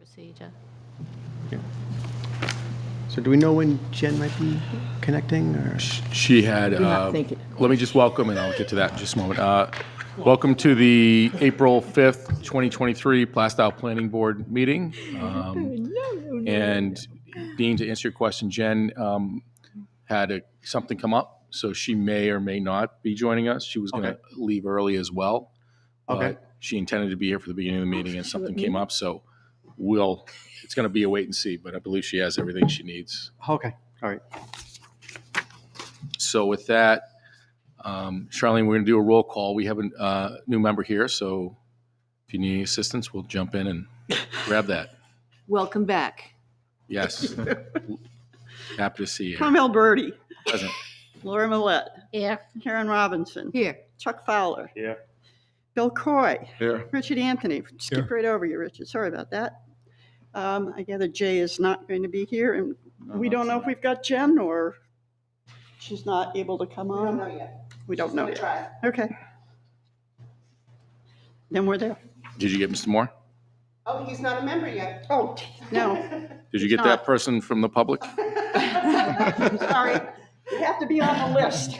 procedure. So do we know when Jen might be connecting, or? She had, not think it- let me just welcome, and I'll get to that in just a moment. Welcome to the April 5th, 2023 Plastow Planning Board meeting. And Dean, to answer your question, Jen had something come up, so she may or may not be joining us. She was going to leave early as well. Okay. But she intended to be here for the beginning of the meeting, and something came up, so it's going to be a wait and see, but I believe she has everything she needs. Okay, all right. So with that, Charlene, we're going to do a roll call. We have a new member here, so if you need any assistance, we'll jump in and grab that. Welcome back. Yes. Happy to see you. Tom Alberti, Present. Laura Millette, Here. Karen Robinson, Here. Chuck Fowler, Yeah. Bill Coy, Here. Richard Anthony. Skip right over you, Richard. Sorry about that. I gather Jay is not going to be here, and we don't know if we've got Jen or she's not able to come on. We don't know yet. We don't know We'll yet. try. Okay. Then we're there. Did you get Mr. Moore? Oh, he's not a member yet. Oh, no, Did you get that person from the public? sorry. You have to be on the list.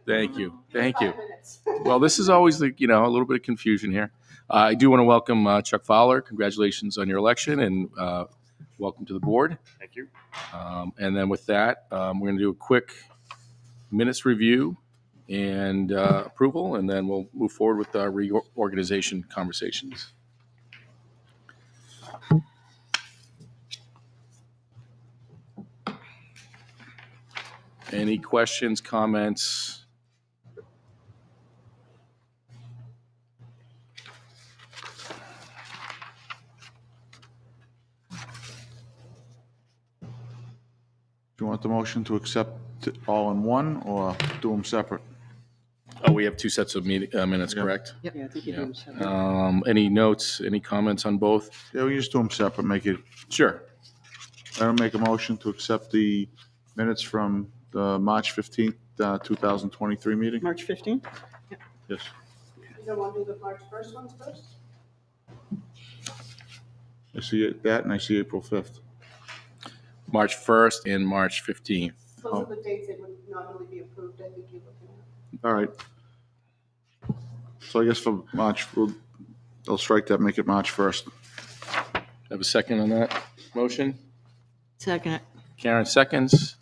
Thank you. Thank you. 5 minutes. Well, this is always a little bit of confusion here. I do want to welcome Chuck Fowler. Congratulations on your election, and welcome to the board. Thank you. And then with that, we're going to do a quick minutes review and approval, and then we'll move forward with our reorganization conversations. Any questions, comments? Do you want the motion to accept it all in one or do them separate? Oh, we have two sets of minutes, Yeah. correct? Yeah, I think you Yeah. do. So. Any notes, any comments on both? Yeah, we just do them separate, make it, Sure. I would make a motion to accept the minutes from the March 15th, 2023 meeting. March 15th? Yes. You don't want to do the March 1st ones first? I see that and I see April 5th. March 1st and March 15th. Those are the dates that would normally be approved, I think you're looking at. All right. So I guess for March, they'll strike that, make it March 1st. Have a second on that motion? Second it. Karen seconds.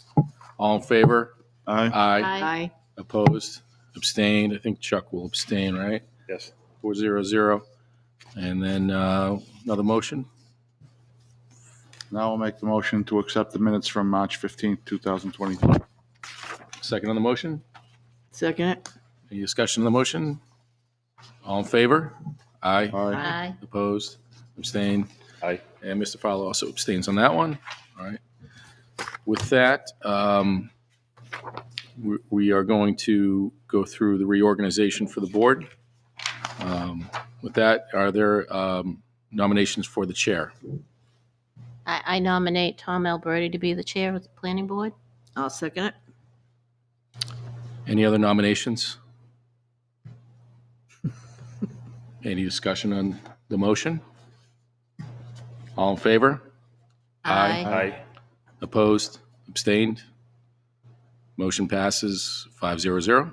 All in favor? Aye. Aye. Aye. Opposed? Abstained? I think Chuck will abstain, right? Yes. 4-0-0. And then another motion? Now I'll make the motion to accept the minutes from March 15th, 2023. Second on the motion? Second it. Any discussion on the motion? All in favor? Aye. Aye. Aye. Opposed? Abstained? Aye. And Mr. Fowler also abstains on that one. All right. With that, we are going to go through the reorganization for the board. With that, are there nominations for the chair? I nominate Tom Alberti to be the chair of the planning board. I'll second it. Any other nominations? Any discussion on the motion? All in favor? Aye. Opposed? Abstained? Motion passes 5-0-0.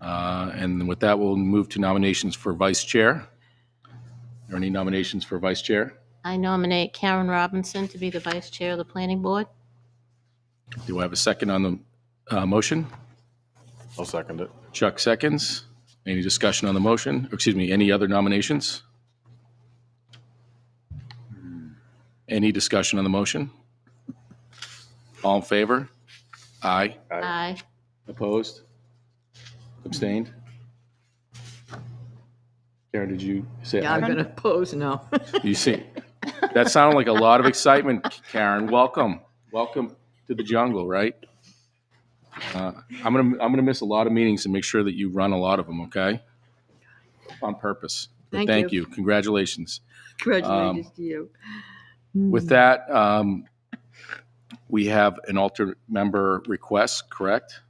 And with that, we'll move to nominations for vice chair. Are there any nominations for vice chair? I nominate Karen Robinson to be the vice chair of the planning board. Do I have a second on the motion? I'll second it. Chuck seconds. Any discussion on the motion? Or, excuse me, any other nominations? Any discussion on the motion? All in favor? Aye. Aye. Opposed? Abstained? Karen, did you say Yeah, I'm aye? going to oppose now. You see, that sounded like a lot of excitement, Karen. Welcome. Welcome to the jungle, right? I'm gonna miss a lot of meetings and make sure that you run a lot of them, okay? On purpose. But Thank you. Congratulations. Congratulations to you. With that, we have an alternate member request, correct?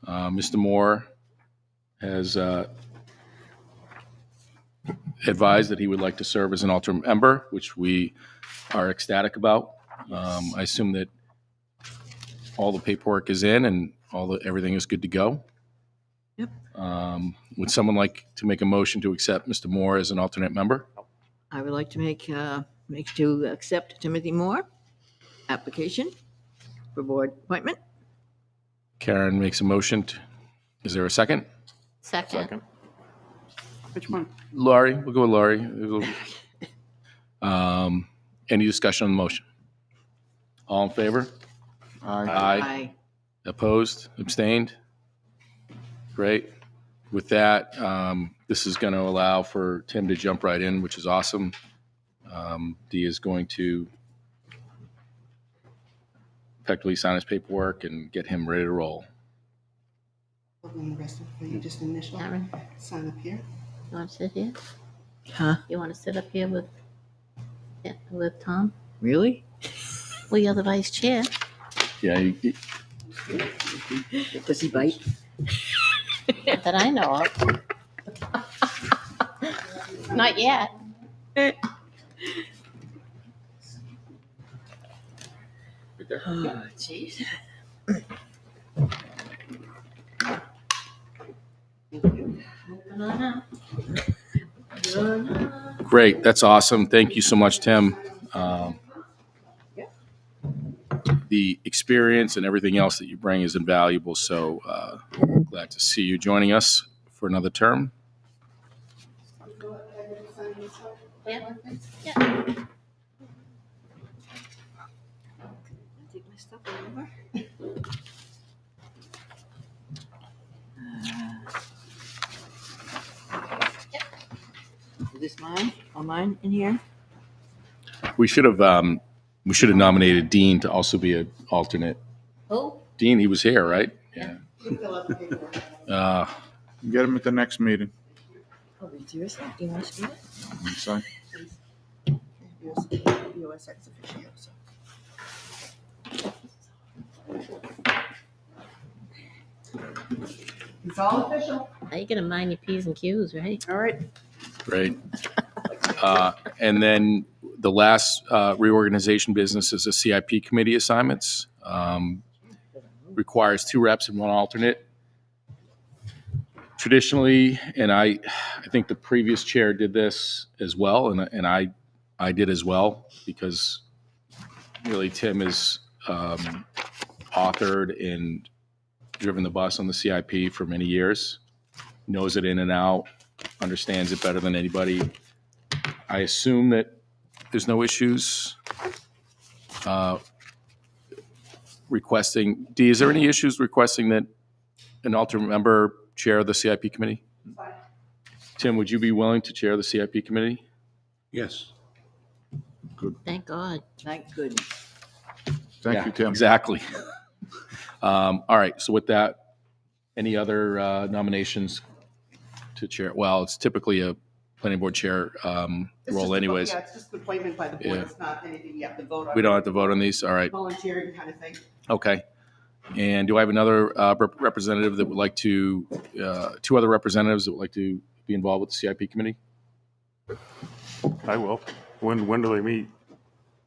Mr. Moore has advised that he would like to serve as an alternate member, which we are ecstatic about. I assume that all the paperwork is in and everything is good to go. Yep. Would someone like to make a motion to accept Mr. Moore as an alternate member? I would like to make to accept Timothy Moore application for board appointment. Karen makes a motion. Is there a second? Second. Which one? Laurie, we'll go with Laurie. Any discussion on the motion? All in favor? Aye. Opposed? Abstained? Great. With that, this is going to allow for Tim to jump right in, which is awesome. Dee is going to effectively sign his paperwork and get him ready to roll. And the rest of it, you just initial, Karen, sign up here. you want to sit here? Huh? You want to sit up here with Tom? Really? Well, you're the vice chair. Yeah, Does he bite? Not that I know of. Not yet. Oh, jeez. Moving on up. great. That's awesome. Thank you so much, Tim. The experience and everything else that you bring is invaluable. So glad to see you joining us for another term. Yeah. Yeah. Take my stuff over. Is this mine? All mine in here? We should have nominated Dean to also be an alternate. Oh, Dean, he was here, right? Yeah. You fill out the paperwork. Get him at the next meeting. Oh, seriously? You want to do it? You sign. US ex officio, so. It's all official. now you gotta mind your P's and Q's, right? All right. Great. And then the last reorganization business is the CIP committee assignments. Requires 2 reps and 1 alternate. Traditionally, and I think the previous chair did this as well, and I did as well, because really Tim has authored and driven the bus on the CIP for many years, knows it in and out, understands it better than anybody. I assume that there's no issues requesting. Dee, is there any issues requesting that an alternate member chair the CIP committee? Fine. Tim, would you be willing to chair the CIP committee? Yes. Thank God. Thank goodness. Thank you, Tim. Exactly. All right. So with that, any other nominations to chair? Well, it's typically a planning board chair It's role just anyways. Yeah, it's just an appointment by the board. Yeah. It's not anything you have to vote on. We don't have to vote on these. All right. Volunteering kind of thing. Okay. And do I have another representative that would like to, 2 other representatives that would like to be involved with the CIP committee? I will. When do they meet?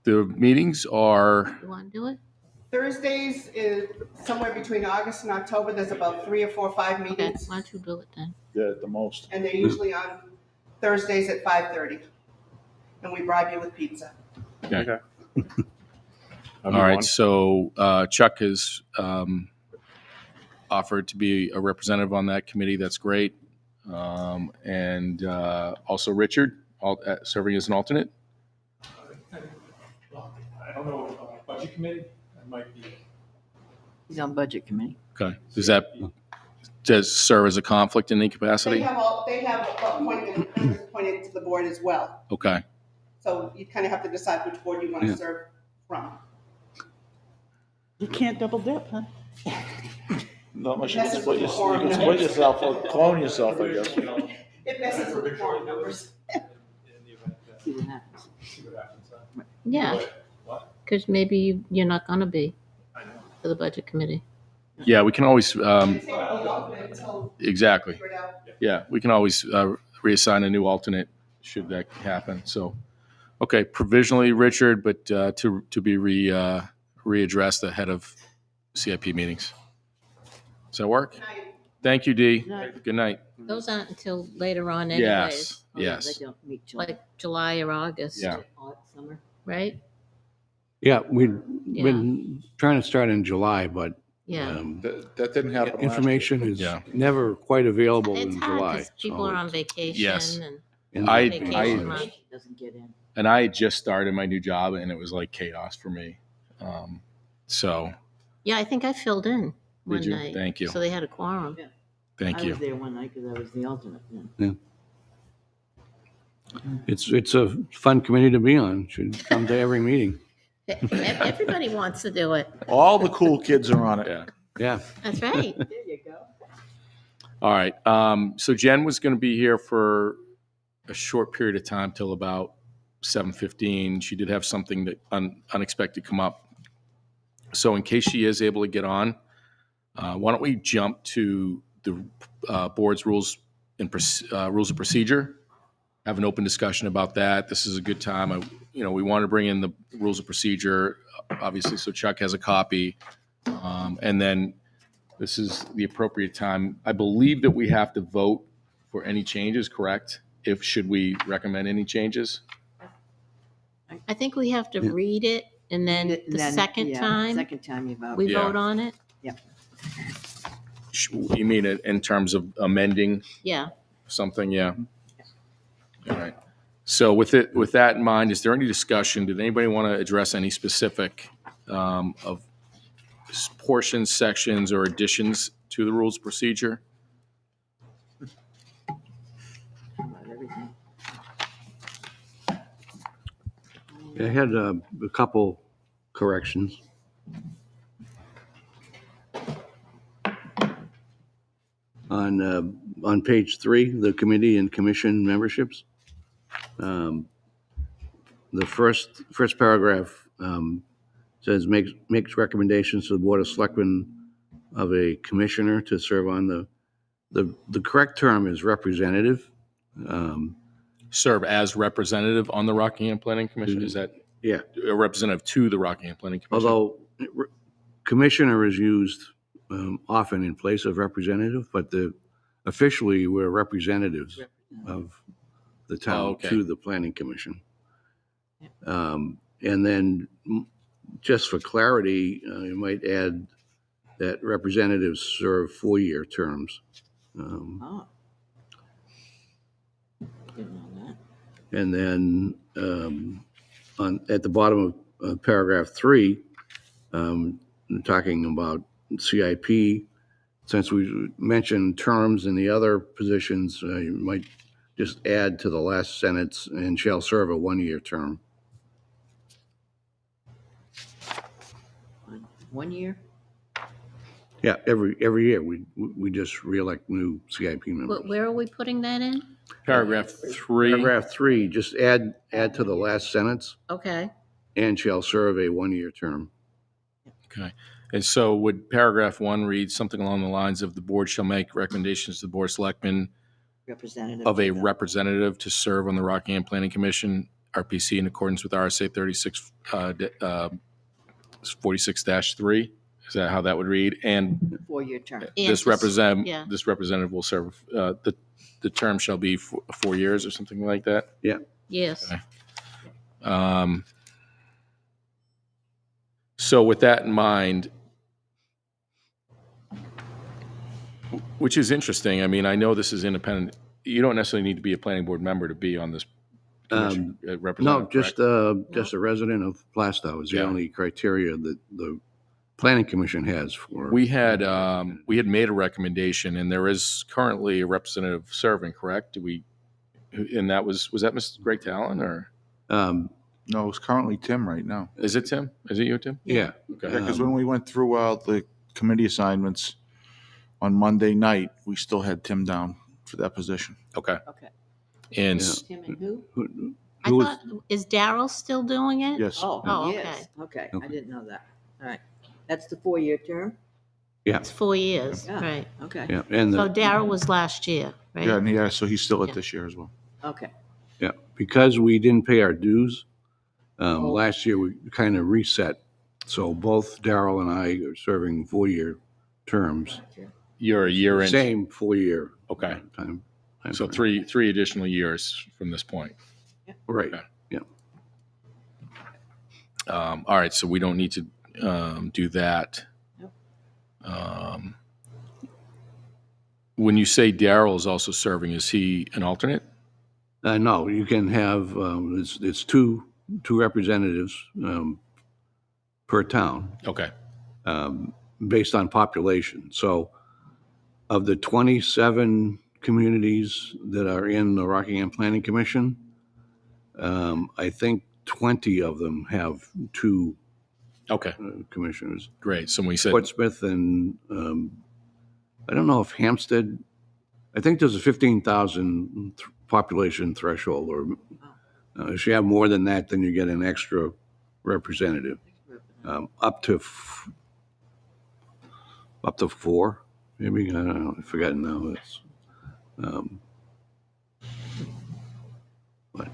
The meetings are, You wanna do it? Thursdays is somewhere between August and October. There's about 3 or 4 or 5 Okay, meetings. why don't you do it then? Yeah, at the most. And they're usually on Thursdays at 5:30. And we bribe you with pizza. okay. I'll All be right. one. So Chuck has offered to be a representative on that committee. That's great. And also Richard, serving as an alternate. I don't know, budget committee, I might be. He's on budget committee. Okay. Does serve as a conflict in any capacity? They have members appointed to the board as well. Okay. So you kind of have to decide which board you want to serve from. You can't double dip, huh? Not much. You can split yourself or clone yourself, I guess. It messes with the board numbers. In the event that, See what happens. see what happens. Yeah, What? because maybe you're not gonna be I know. for the budget committee. Yeah, we can always, Take the alternate until exactly. figure it out. Yeah, we can always reassign a new alternate should that happen. So, okay, provisionally, Richard, but to be readdressed ahead of CIP meetings. Does that work? Thank you, Dee. Night. Good night. Those aren't until later on anyways. Yes, Oh, yeah, yes. They don't meet till Like July or August, Yeah. summer. right? Yeah, we've Yeah. been trying to start in July, but Yeah. That didn't happen last year. information is Yeah. never quite available It's in hard July. because people are on vacation Yes. and I- vacation month. Doesn't get in. And I had just started my new job, and it was like chaos for me. So, Yeah, I think I filled in one Did you? night. Thank you. So they had a quorum. Yeah. thank I you. was there one night because I was the alternate then. it's a fun committee to be on. Should come to every meeting. Everybody wants to do it. All the cool kids are on it. Yeah. Yeah. That's right. There you go. All right. So Jen was going to be here for a short period of time till about 7:15. She did have something that unexpected come up. So in case she is able to get on, why don't we jump to the board's rules of procedure? Have an open discussion about that. This is a good time. We want to bring in the rules of procedure, obviously, so Chuck has a copy. And then this is the appropriate time. I believe that we have to vote for any changes, correct? Should we recommend any changes? I think we have to read it and then the second time Second time you vote. we Yeah. vote on it. You mean it in terms of amending Yeah. something? Yeah. All right. So with that in mind, is there any discussion? Did anybody want to address any specific of portions, sections, or additions to the rules of procedure? About everything. I had a couple corrections. On page 3, the committee and commission memberships. The first paragraph says makes recommendations to the Board of Selectmen of a commissioner to serve on the correct term is representative. Serve as representative on the Rockingham Planning Commission? Is that Yeah, a representative to the Rockingham Planning Commission? although commissioner is used often in place of representative, but officially we're representatives of the town okay. to the planning commission. And then just for clarity, you might add that representatives serve 4-year terms. Oh. Didn't know that. And then at the bottom of paragraph 3, talking about CIP, since we mentioned terms in the other positions, you might just add to the last sentence, and shall serve a 1-year term. 1 year? Yeah, every year we just reelect new CIP members. Where are we putting that in? Paragraph 3. Paragraph 3, just add to the last sentence, Okay. and shall serve a 1-year term. Okay. And so would paragraph 1 read something along the lines of the board shall make recommendations to the Board of Selectmen Representative. of a representative to serve on the Rockingham Planning Commission, RPC, in accordance with RSA 46-3? Is that how that would read? And 4-year term. And this yeah. representative will serve, the term shall be 4 years or something like that? Yes. Okay. So with that in mind, which is interesting, I mean, I know this is independent. You don't necessarily need to be a planning board member to be on this commission, No, representative, just a resident of Plaistow is the Yeah. only criteria that the planning commission has for. We had made a recommendation, and there is currently a representative serving, correct? And that was that Mr. Greg Talon, or No, it's currently Tim right now. is it Tim? Is it you, Tim? Yeah. Okay. Yeah, because when we went through the committee assignments on Monday night, we still had Tim down for that position. Okay. Okay. And Yeah. Tim and who? I Who was- thought, is Daryl still doing it? Yes. Oh, yes. Okay, I Okay. didn't know that. All right. That's the 4-year term? It's 4 years, Yeah. right. Okay, Yeah, and So Daryl was last year, right? Yeah, and so he's still at Yeah. this year as well. okay. Yeah, because we didn't pay our dues, last year we kind of reset. So both Darrell and I are serving 4-year terms. You're a year in. Same 4-year. Okay. Time So frame. three additional years from this point. Right, Okay. yeah. All right, so we don't need to do that. Nope. When you say Darrell is also serving, is he an alternate? No, you can have, it's two representatives per town, Okay. based on population. So of the 27 communities that are in the Rockingham Planning Commission, I think 20 of them have two Okay, commissioners. great. So when we said, Portsmouth and, I don't know if Hampstead, I think there's a 15,000 population threshold, or if you have more than that, then you get an extra representative, up to 4, maybe. I don't know. I've forgotten now. It's, but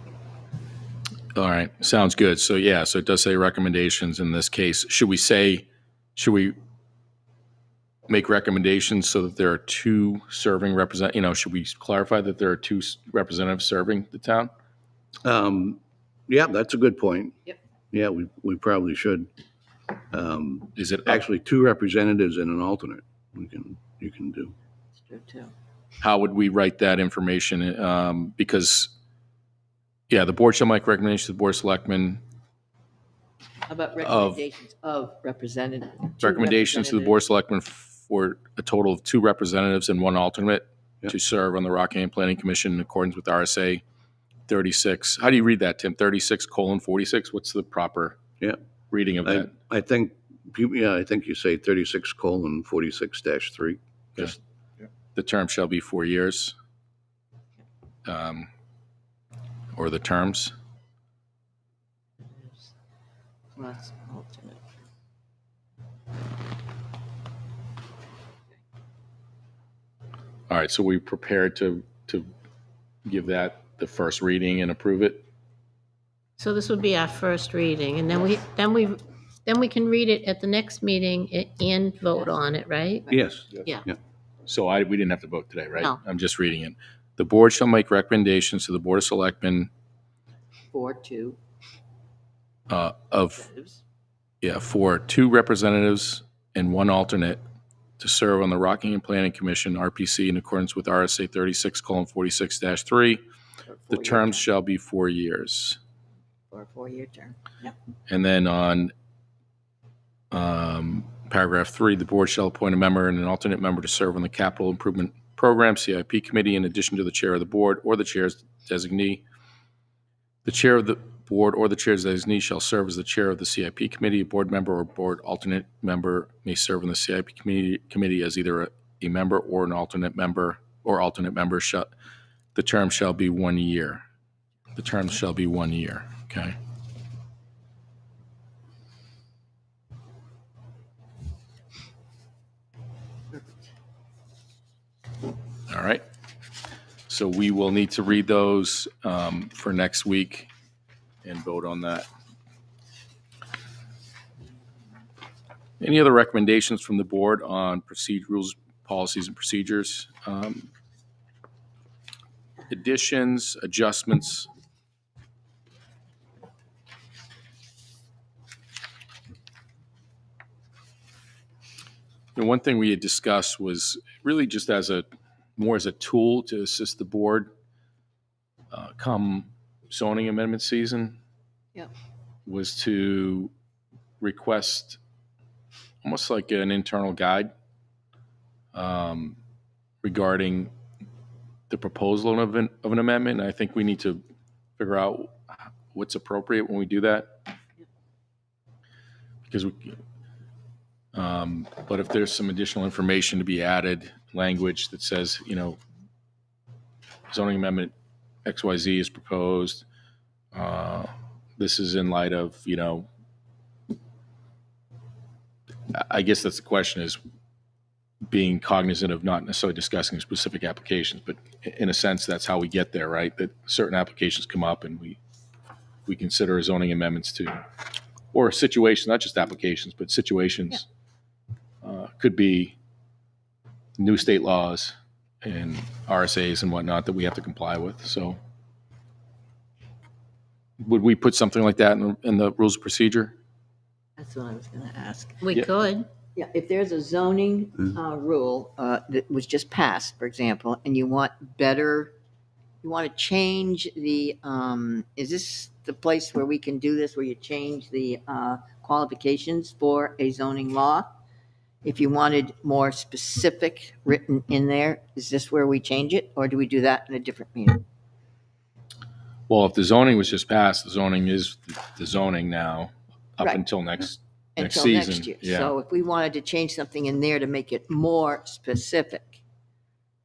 all right, sounds good. So yeah, so it does say recommendations in this case. Should we make recommendations so that there are 2 serving should we clarify that there are 2 representatives serving the town? yeah, that's a good point. Yep. Yeah, we probably should. Is it Actually 2 representatives and an alternate you can do. It's true, too. How would we write that information? Because, yeah, the board shall make recommendations to the board of selectmen. How about recommendations of representative? Recommendations to the board of selectmen for a total of 2 representatives and 1 alternate Yep. to serve on the Rockingham Planning Commission in accordance with RSA 36. How do you read that, Tim? 36:46? What's the proper Yeah. reading of that? I think you say 36:46-3. Just The term shall be 4 years. Or the terms. Plus alternate. All right, so we prepared to give that the first reading and approve it? So this would be our first reading, and then we can read it at the next meeting and vote on it, right? Yes. Yeah. So we didn't have to vote today, right? No. I'm just reading it. The board shall make recommendations to the Board of Selectmen For 2 for 2 representatives and 1 alternate to serve on the Rockingham Planning Commission, RPC, in accordance with RSA 36:46-3. The terms shall be 4 years. For a 4-year term. Yep. And then on paragraph 3, the board shall appoint a member and an alternate member to serve on the Capital Improvement Program, CIP Committee, in addition to the chair of the board or the chair's designee. The chair of the board or the chair's designee shall serve as the chair of the CIP Committee. A board member or board alternate member may serve on the CIP committee as either a member or an alternate member, or alternate member. The term shall be 1 year. The term shall be 1 year, okay? All right. So we will need to read those for next week and vote on that. Any other recommendations from the board on rules, policies, and procedures? Additions, adjustments? And one thing we had discussed was really just more as a tool to assist the board come zoning amendment season. Yep. Was to request almost like an internal guide regarding the proposal of an amendment. And I think we need to figure out what's appropriate when we do that. Because but if there's some additional information to be added, language that says, zoning amendment XYZ is proposed. This is in light of, I guess that's the question is, being cognizant of not necessarily discussing specific applications, but in a sense, that's how we get there, right? That certain applications come up and we consider zoning amendments to, or situations, not just applications, but situations. Could be new state laws and RSAs and whatnot that we have to comply with. So would we put something like that in the rules of procedure? That's what I was going to ask. We Yeah. could. Yeah, if there's a zoning rule that was just passed, for example, and you want to change the, is this the place where we can do this, where you change the qualifications for a zoning law? If you wanted more specific written in there, is this where we change it, or do we do that in a different meeting? Well, if the zoning was just passed, the zoning is the zoning now up Right. until next Until season. next year. Yeah. So if we wanted to change something in there to make it more specific,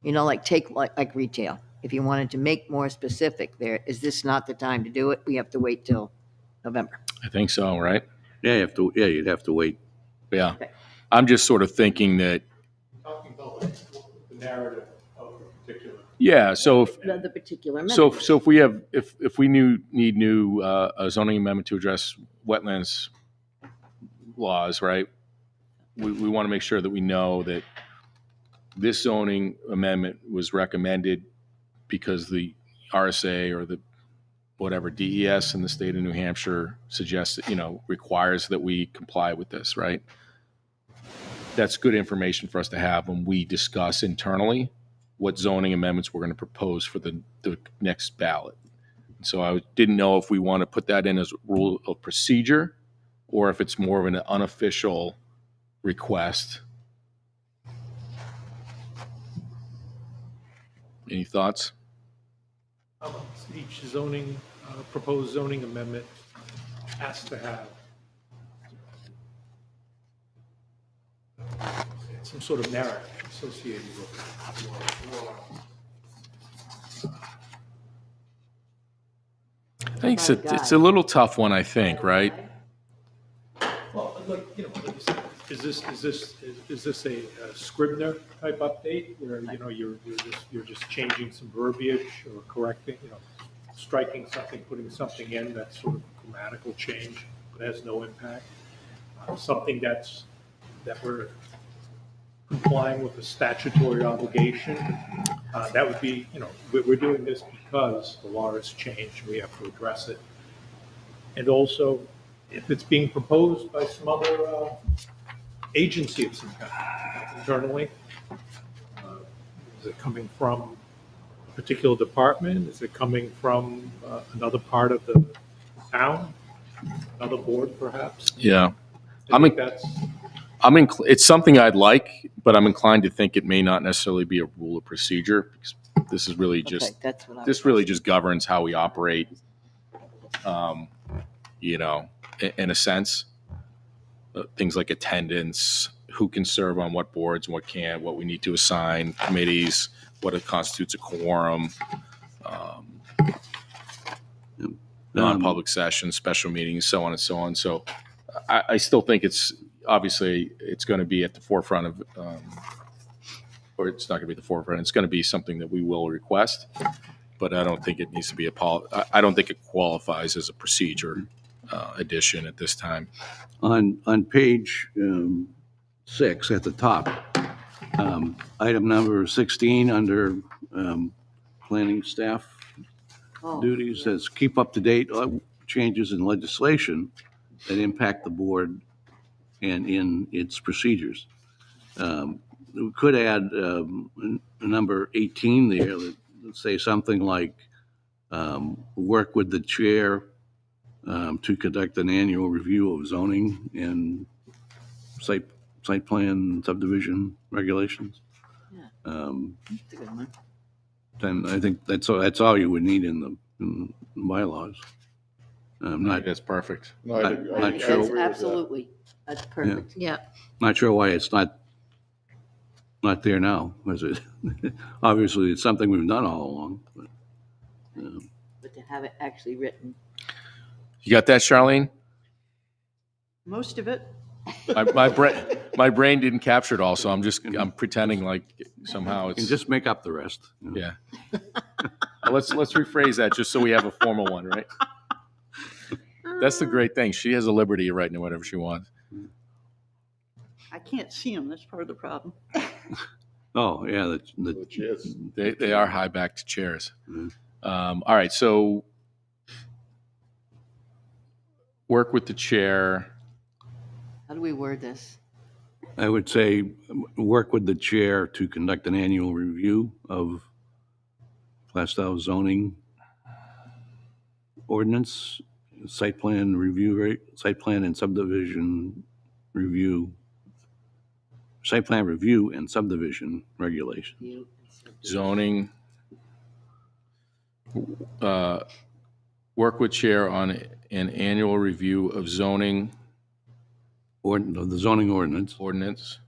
like take like retail, if you wanted to make more specific there, is this not the time to do it? We have to wait till November. I think so, right? Yeah, you'd have to wait. Yeah. Okay. I'm just sort of thinking that, Talking about like the narrative of a particular. yeah, so if, The particular so amendment. if we have, if we need new a zoning amendment to address wetlands laws, right? We want to make sure that we know that this zoning amendment was recommended because the RSA or the whatever DES in the state of New Hampshire suggests that, requires that we comply with this, right? That's good information for us to have when we discuss internally what zoning amendments we're going to propose for the next ballot. So I didn't know if we want to put that in as a rule of procedure or if it's more of an unofficial request. Any thoughts? Each zoning, proposed zoning amendment has to have some sort of narrative associated with it. I think it's a little tough one, I think, right? Well, like you said, is this a Scribner type update where you're just changing some verbiage or correcting, striking something, putting something in that's sort of a grammatical change but has no impact? Something that we're complying with a statutory obligation. That would be, we're doing this because the law has changed. We have to address it. And also, if it's being proposed by some other agency of some kind, internally, is it coming from a particular department? Is it coming from another part of the town? Another board, perhaps? Yeah. I think that's... It's something I'd like, but I'm inclined to think it may not necessarily be a rule of procedure. Because this is really just, Okay, that's what I this was- really just governs how we operate, in a sense. Things like attendance, who can serve on what boards and what can't, what we need to assign committees, what constitutes a quorum, non-public sessions, special meetings, so on and so on. So I still think it's going to be at the forefront of, or it's not going to be at the forefront. It's going to be something that we will request, but I don't think it needs to be I don't think it qualifies as a procedure addition at this time. On page 6 at the top, item number 16 under planning staff duties says keep up to date changes in legislation that impact the board and in its procedures. We could add number 18 there that say something like work with the chair to conduct an annual review of zoning and site plan subdivision regulations. Yeah. That's a good one. Then I think that's all you would need in the bylaws. I'm I not think that's perfect. No, I think- I Not think I sure. agree with that. Absolutely. That's perfect. Yeah. not sure why it's not there now. Obviously, it's something we've done all along. But, But to have it actually written. You got that, Charlene? Most of it. My brain didn't capture it all, so I'm pretending like somehow You can it's, just make up the rest. yeah. Let's rephrase that just so we have a formal one, right? That's the great thing. She has a liberty of writing whatever she wants. I can't see them, that's part of the problem. Oh, yeah, They are high-backed chairs. Mhm. All right, so work with the chair. How do we word this? I would say work with the chair to conduct an annual review of Plastow zoning ordinance, site plan review, site plan and subdivision review, site plan review and subdivision regulation. Zoning, work with chair on an annual review of zoning Or the zoning ordinance,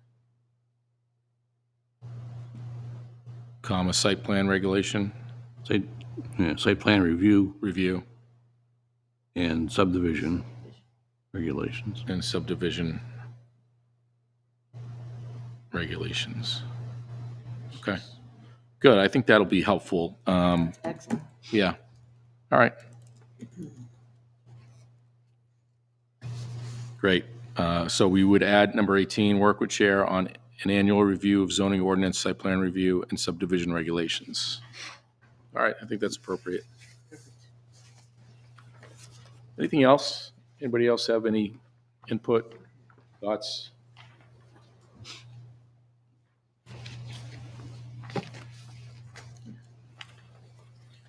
comma, site plan regulation, site plan review, and subdivision regulations. and subdivision regulations. Okay, good. I think that'll be helpful. Excellent. Yeah. All right. Great. So we would add number 18, work with chair on an annual review of zoning ordinance, site plan review, and subdivision regulations. All right, I think that's appropriate. Anything else? Anybody else have any input, thoughts?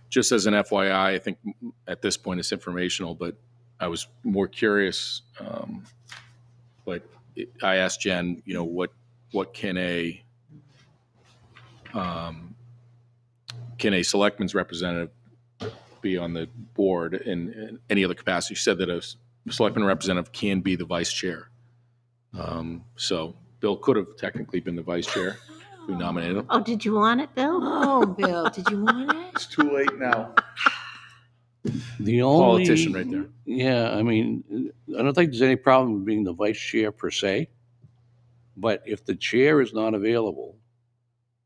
Just as an FYI, I think at this point it's informational, but I was more curious. But I asked Jen, what can a selectman's representative be on the board in any other capacity? She said that a selectman representative can be the vice chair. So Bill could have technically been the vice chair. We nominated him. Oh, did you want it, Bill? Oh, Bill, did you want it? It's too late now. The only Politician right there. Yeah, I mean, I don't think there's any problem with being the vice chair per se, but if the chair is not available,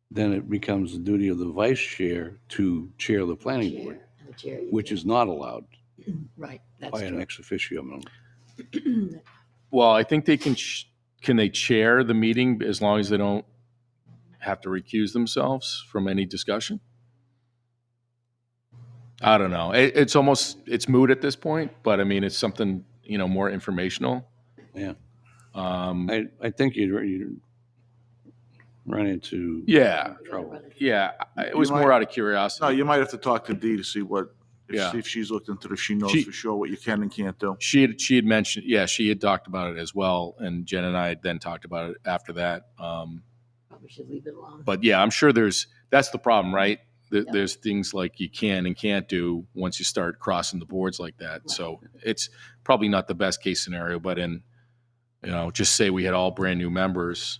then it becomes the duty of the vice chair to chair the planning board, The chair, which is not allowed right, that's by an true. ex officio member. Well, I think they can they chair the meeting as long as they don't have to recuse themselves from any discussion? I don't know. It's moot at this point, but I mean, it's something, more informational. Yeah. Um, I think you'd run into yeah, trouble. yeah. It was You more might- out of curiosity. No, you might have to talk to Dee to see Yeah. see if she's looked into it, if she knows She- for sure what you can and can't do. She had mentioned, yeah, she had talked about it as well, and Jen and I had then talked about it after that. Probably should leave it alone. But yeah, I'm sure that's the problem, right? There's things like you can and can't do once you start crossing the boards like that. So it's probably not the best case scenario, but just say we had all brand new members.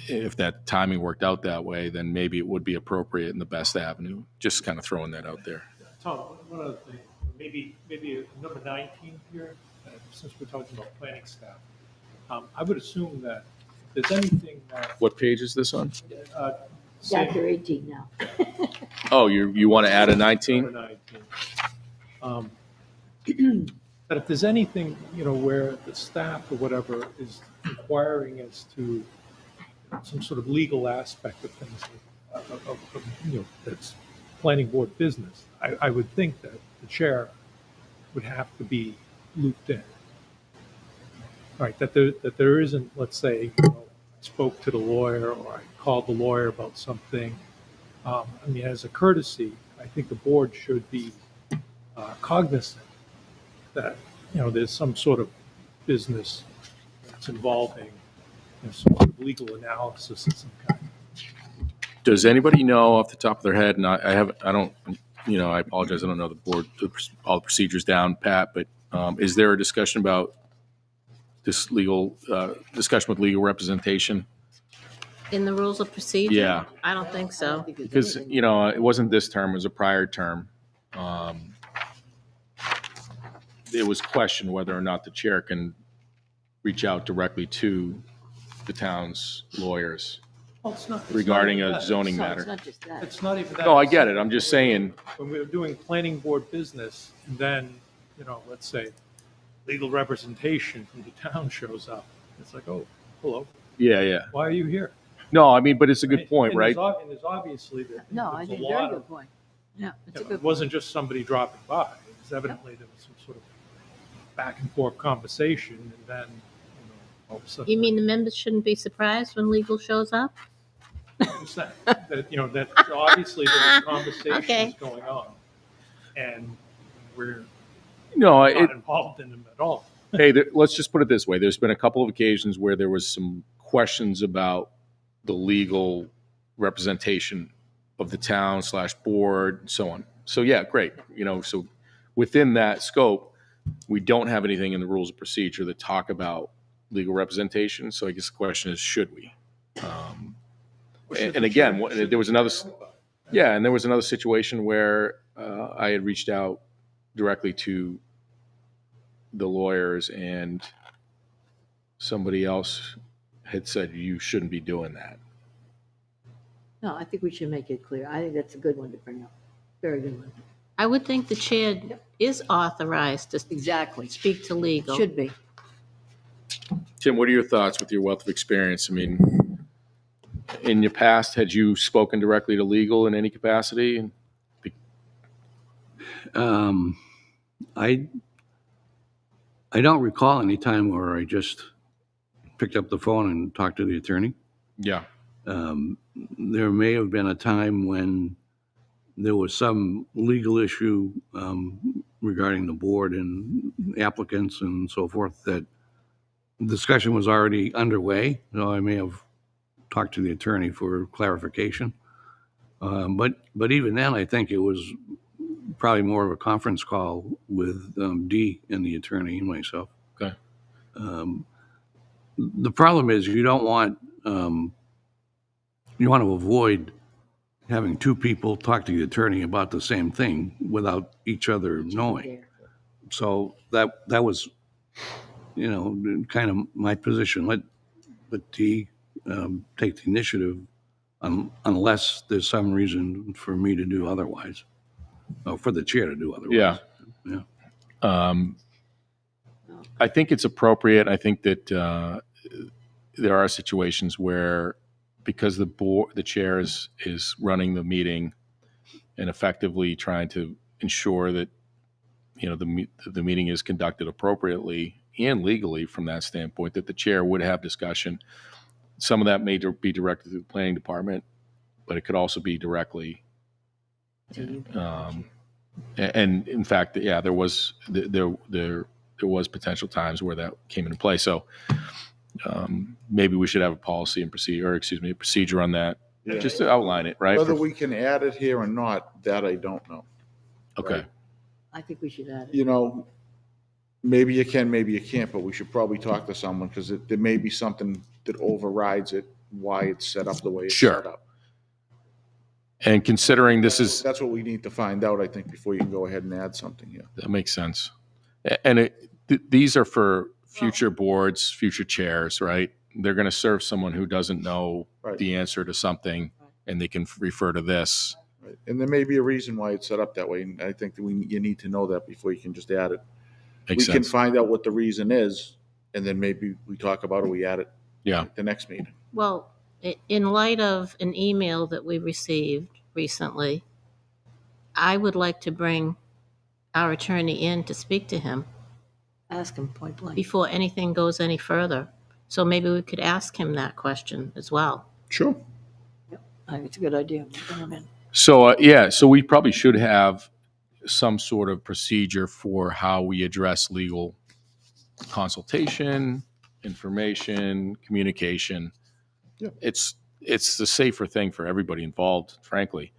If that timing worked out that way, then maybe it would be appropriate and the best avenue. Just kind of throwing that out there. Tom, one other thing, maybe number 19 here, since we're talking about planning staff. I would assume that if there's anything that, What page is this on? Yeah, you're 18 now. Oh, you want to add a 19? Number 19. That if there's anything, where the staff or whatever is inquiring as to some sort of legal aspect of things, that's planning board business, I would think that the chair would have to be looped in. Right, that there isn't, let's say, I spoke to the lawyer or I called the lawyer about something. As a courtesy, I think the board should be cognizant that, there's some sort of business that's involving some sort of legal analysis of some kind. Does anybody know off the top of their head, and I apologize, I don't know the board, all the procedures down, Pat, but is there a discussion about this discussion with legal representation? In the rules of procedure? Yeah. I don't think so. Because, it wasn't this term, it was a prior term. It was questioned whether or not the chair can reach out directly to the town's lawyers Well, it's not regarding even a that. zoning So matter. it's not just that. It's not even that. No, I get it. I'm just saying, When we were doing planning board business, and then, let's say, legal representation from the town shows up, it's like, oh, hello, yeah. why are you here? No, I mean, but it's a good Right? point, And right? And there's obviously, No, I there's think a very lot good of, point. Yeah, it's a it good point. wasn't just somebody dropping by. It was evidently there was some sort of back and forth conversation, and then, all of a sudden. You mean the members shouldn't be surprised when legal shows up? Just that, that obviously there were conversations Okay. going on, and we're No, not involved in them at all. hey, let's just put it this way. There's been a couple of occasions where there was some questions about the legal representation of the town / board and so on. So yeah, great. So within that scope, we don't have anything in the rules of procedure that talk about legal representation. So I guess the question is, should we? And again, there was another, and there was another situation where I had reached out directly to the lawyers, and somebody else had said you shouldn't be doing that. No, I think we should make it clear. I think that's a good one to bring up. Very good one. I would think the chair is authorized to Exactly. speak to legal. Should be. Tim, what are your thoughts with your wealth of experience? I mean, in your past, had you spoken directly to legal in any capacity? I don't recall any time where I just picked up the phone and talked to the attorney. Yeah. There may have been a time when there was some legal issue regarding the board and applicants and so forth that discussion was already underway. So I may have talked to the attorney for clarification. But even then, I think it was probably more of a conference call with Dee and the attorney and myself. Okay. The problem is you don't want you want to avoid having two people talk to the attorney about the same thing without each other knowing. So that was, kind of my position. Let Dee take the initiative unless there's some reason for me to do otherwise, or for the chair to do otherwise. Yeah. I think it's appropriate. I think that there are situations where, because the chair is running the meeting and effectively trying to ensure that the meeting is conducted appropriately and legally from that standpoint, that the chair would have discussion. Some of that may be directed to the planning department, but it could also be directly. And in fact, there was potential times where that came into play. So maybe we should have a policy and procedure on that, Yeah. just to outline it, right? Whether we can add it here or not, that I don't know. Okay. Right. I think we should add it. Maybe you can, maybe you can't, but we should probably talk to someone because there may be something that overrides it, why it's set up the way it's Sure. set up. And considering this is, That's what we need to find out, I think, before you can go ahead and add something here. that makes sense. And these are for future boards, future chairs, right? They're going to serve someone who doesn't know Right. the answer to something, and they can refer to this. Right. And there may be a reason why it's set up that way, and I think that you need to know that before you can just add it. Makes We can sense. find out what the reason is, and then maybe we talk about it, we add it Yeah. at the next meeting. Well, in light of an email that we received recently, I would like to bring our attorney in to speak to him Ask him point blank. before anything goes any further. So maybe we could ask him that question as well. Sure. I think it's a good idea. Bring him in. So, so we probably should have some sort of procedure for how we address legal consultation, information, communication. Yeah. It's the safer thing for everybody involved, frankly.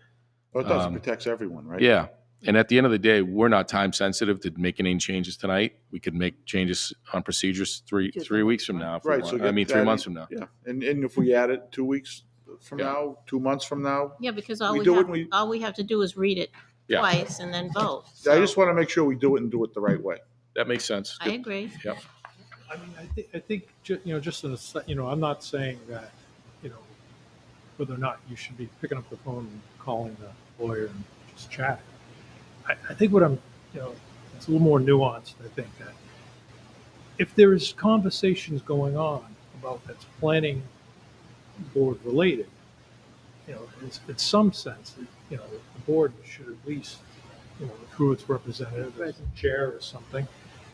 Well, it does, it protects everyone, right? Yeah. And at the end of the day, we're not time sensitive to making any changes tonight. We could make changes on procedures three weeks from now. If we Right. want. So I mean, 3 months from now. Yeah. And if we add it 2 weeks from Yeah. now, 2 months from now, Yeah, because We do it, all we have to do is read it Yeah. twice and then vote. I just want to make sure we do it and do it the right way. That makes sense. I agree. Yep. I mean, I think, just in I'm not saying that, you know, whether or not you should be picking up the phone and calling the lawyer and just chatting. I think what I'm, it's a little more nuanced. I think that if there's conversations going on about that's planning board related, in some sense, the board should at least, through its representative, as a chair or something,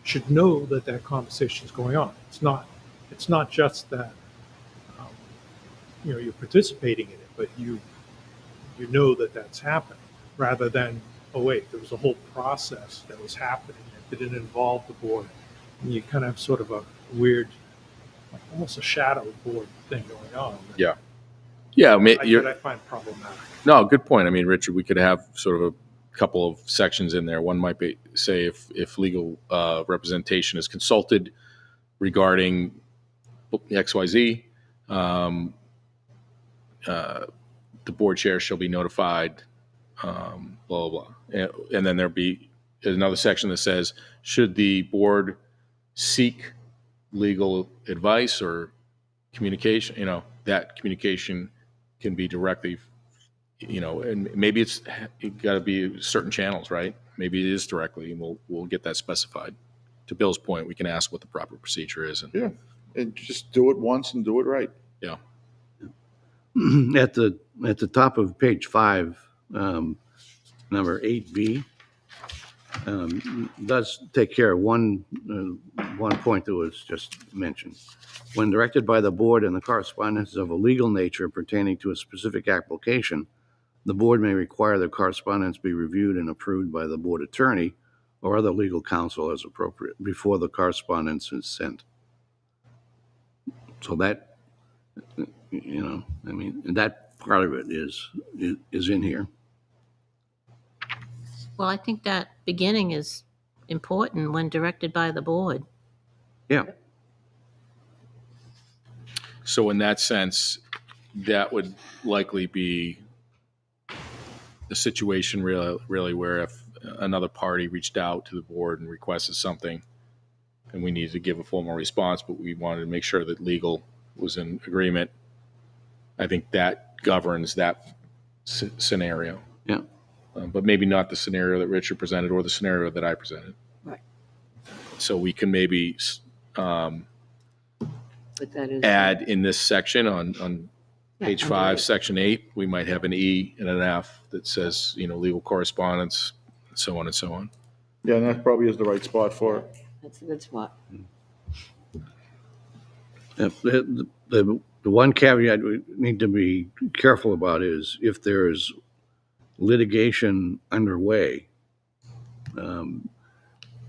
should know that that conversation is going on. It's not just that, um, you're participating in it, but you know that that's happening, rather than, oh wait, there was a whole process that was happening that didn't involve the board, and you kind of have sort of a weird, like almost a shadow board thing going on. Yeah. Yeah, That I find problematic. no, good point. I mean, Richard, we could have sort of a couple of sections in there. One might be, say, if legal representation is consulted regarding XYZ, the board chair shall be notified, blah, blah, blah. And then there'll be another section that says, should the board seek legal advice or communication, that communication can be directly, and maybe it's got to be certain channels, right? Maybe it is directly, and we'll get that specified. To Bill's point, we can ask what the proper procedure is. Yeah, and just do it once and do it right. Yeah. At the top of page 5, number 8B, does take care of one point that was just mentioned. When directed by the board and the correspondence of a legal nature pertaining to a specific application, the board may require the correspondence be reviewed and approved by the board attorney or other legal counsel as appropriate before the correspondence is sent. So that, that part of it is in here. Well, I think that beginning is important when directed by the board. Yeah. So in that sense, that would likely be the situation really where if another party reached out to the board and requested something and we needed to give a formal response, but we wanted to make sure that legal was in agreement, I think that governs that scenario. Yeah. But maybe not the scenario that Richard presented or the scenario that I presented. Right. So we can maybe But that is. add in this section on page under 5, it. section 8, we might have an E and an F that says, legal correspondence, and so on and so on. Yeah, and that probably is the right spot for it. That's a good spot. The one caveat we need to be careful about is if there's litigation underway,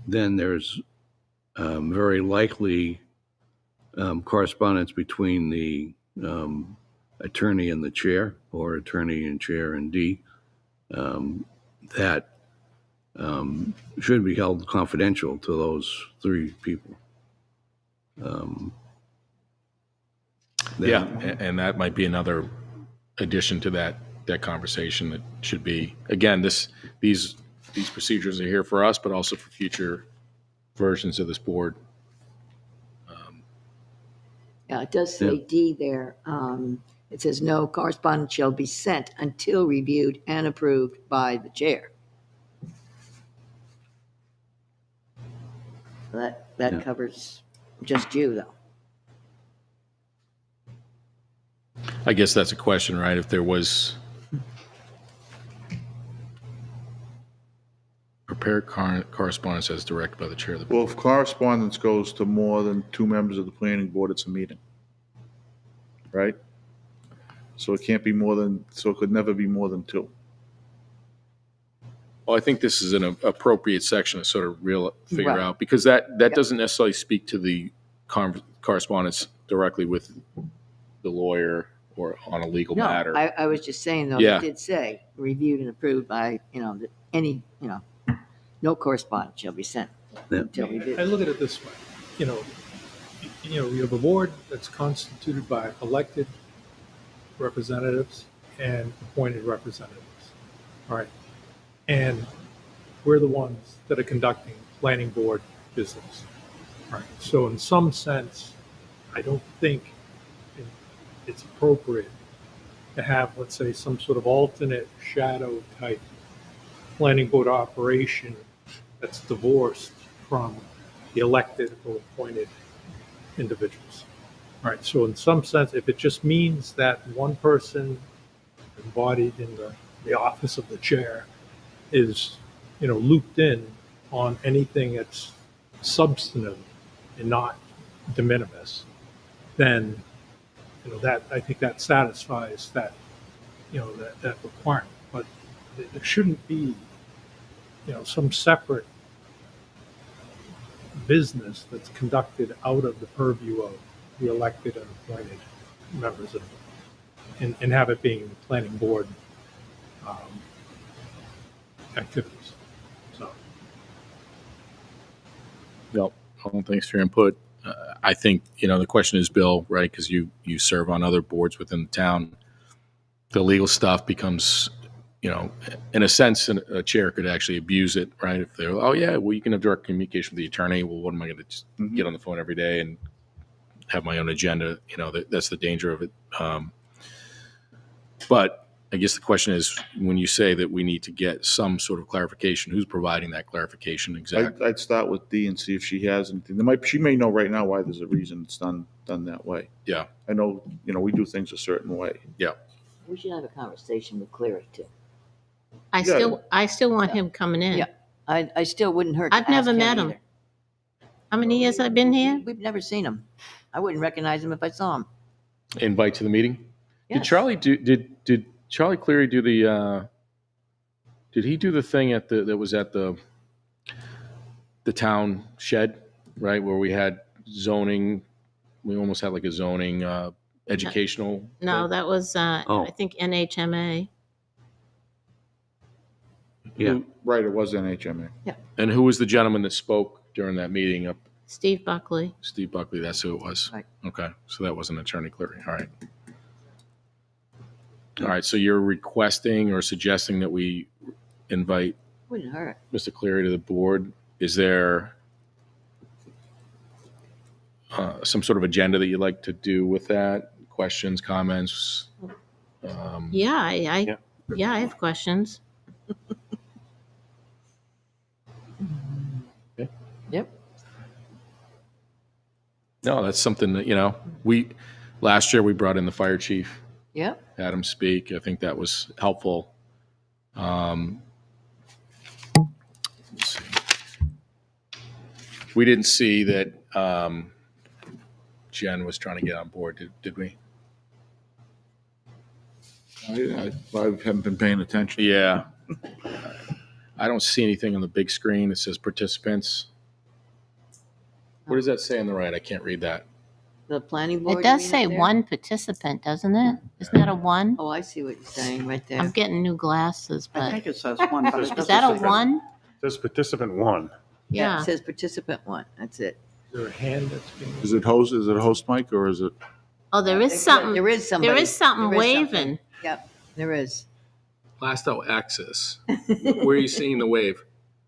then there's very likely correspondence between the attorney and the chair, or attorney and chair and D, that should be held confidential to those 3 people. And that might be another addition to that conversation that should be, again, these procedures are here for us, but also for future versions of this board. Yeah, it does say D there. It says no correspondence shall be sent until reviewed and approved by the chair. That covers just you, though. I guess that's a question, right? If there was prepared correspondence as directed by the chair of the board. Well, if correspondence goes to more than 2 members of the planning board, it's a meeting, right? So it can't be so it could never be more than 2. Well, I think this is an appropriate section to sort of figure Right. out, because that doesn't necessarily speak to the correspondence directly with the lawyer or on a legal No, matter. I was just saying, though, Yeah. it did say reviewed and approved by, no correspondence shall be sent until reviewed. I look at it this way, we have a board that's constituted by elected representatives and appointed representatives. All right. And we're the ones that are conducting planning board business. Right. So in some sense, I don't think it's appropriate to have, let's say, some sort of alternate shadow type planning board operation that's divorced from the elected or appointed individuals. All right, so in some sense, if it just means that one person embodied in the office of the chair is, looped in on anything that's substantive and not de minimis, then, that, I think that satisfies that, that requirement. But there shouldn't be, some separate business that's conducted out of the purview of the elected and appointed members of and have it being planning board um, activities. So, Well, thanks for your input. I think, the question is, Bill, right, because you serve on other boards within the town, the legal stuff becomes, in a sense, a chair could actually abuse it, right? If they're, oh, yeah, well, you can have direct communication with the attorney. Well, what am I going to just get on the phone every day and have my own agenda? That's the danger of it. But I guess the question is, when you say that we need to get some sort of clarification, who's providing that clarification exactly? I'd start with Dee and see if she has anything. She may know right now why there's a reason it's done that way. Yeah. I know, we do things a certain way. Yeah. We should have a conversation with Cleary too. I still want him coming in. Yeah. I still wouldn't hurt to I've never ask met him. either. How many years have I been here? We've never seen him. I wouldn't recognize him if I saw him. Invite to the meeting? Yes. Did Charlie did Charlie Cleary do the did he do the thing that was at the town shed, right, where we had zoning, we almost had like a zoning educational No, thing? that was, I think NHMA. Yeah. Right, it was NHMA. And who was the gentleman that spoke during that meeting? Steve Buckley. Steve Buckley, that's who it was. Right. Okay, so that wasn't Attorney Cleary. All right, so you're requesting or suggesting that we invite Wouldn't hurt. Mr. Cleary to the board. Is there some sort of agenda that you'd like to do with that? Questions, comments? Yeah, I have questions. Yep. No, that's something that, last year we brought in the fire chief, Yep. had him speak. I think that was helpful. Let's see. We didn't see that Jen was trying to get on board, did we? I haven't been paying attention. Yeah. I don't see anything on the big screen. It says participants. What does that say on the right? I can't read that. The planning board. It does you mean say up there? one participant, doesn't it? Isn't that a one? Oh, I see what you're saying right there. I'm getting new glasses, I but think it says one, but it is that a doesn't say- one? There's participant one. Yeah, Yeah. it says participant one. That's it. is there a hand that's being? Is it a host mic or is it? Oh, there is something. There is somebody. There is something There is waving. something. Yep, there is. PlaistowAccess. Where are you seeing the wave?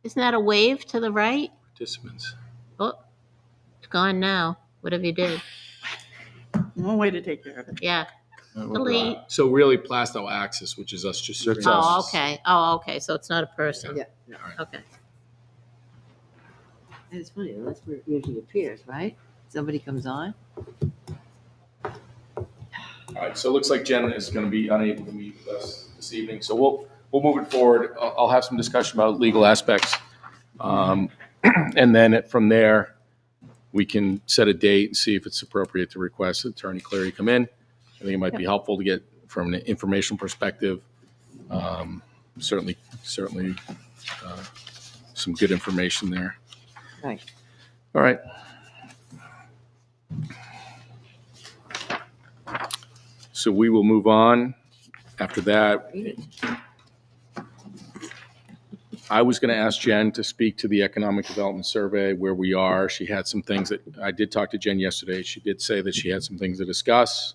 Isn't that a wave to the right? Participants. Oh, it's gone now. Whatever you did. One way to take care of it. Yeah. Delete. So really PlaistowAccess, which is us just. That's streaming. Oh, okay. Oh, okay. So it's not a person. Yeah. Okay. And it's funny, that's where it usually appears, right? Somebody comes on. All right, so it looks like Jen is going to be unable to meet with us this evening, so we'll move it forward. I'll have some discussion about legal aspects, and then from there, we can set a date and see if it's appropriate to request Attorney Cleary come in. I think it might be helpful to get from an informational perspective. Certainly, some good information there. Right. All right. So we will move on. After that, I was going to ask Jen to speak to the Economic Development Survey, where we are. She had some things that, I did talk to Jen yesterday. She did say that she had some things to discuss.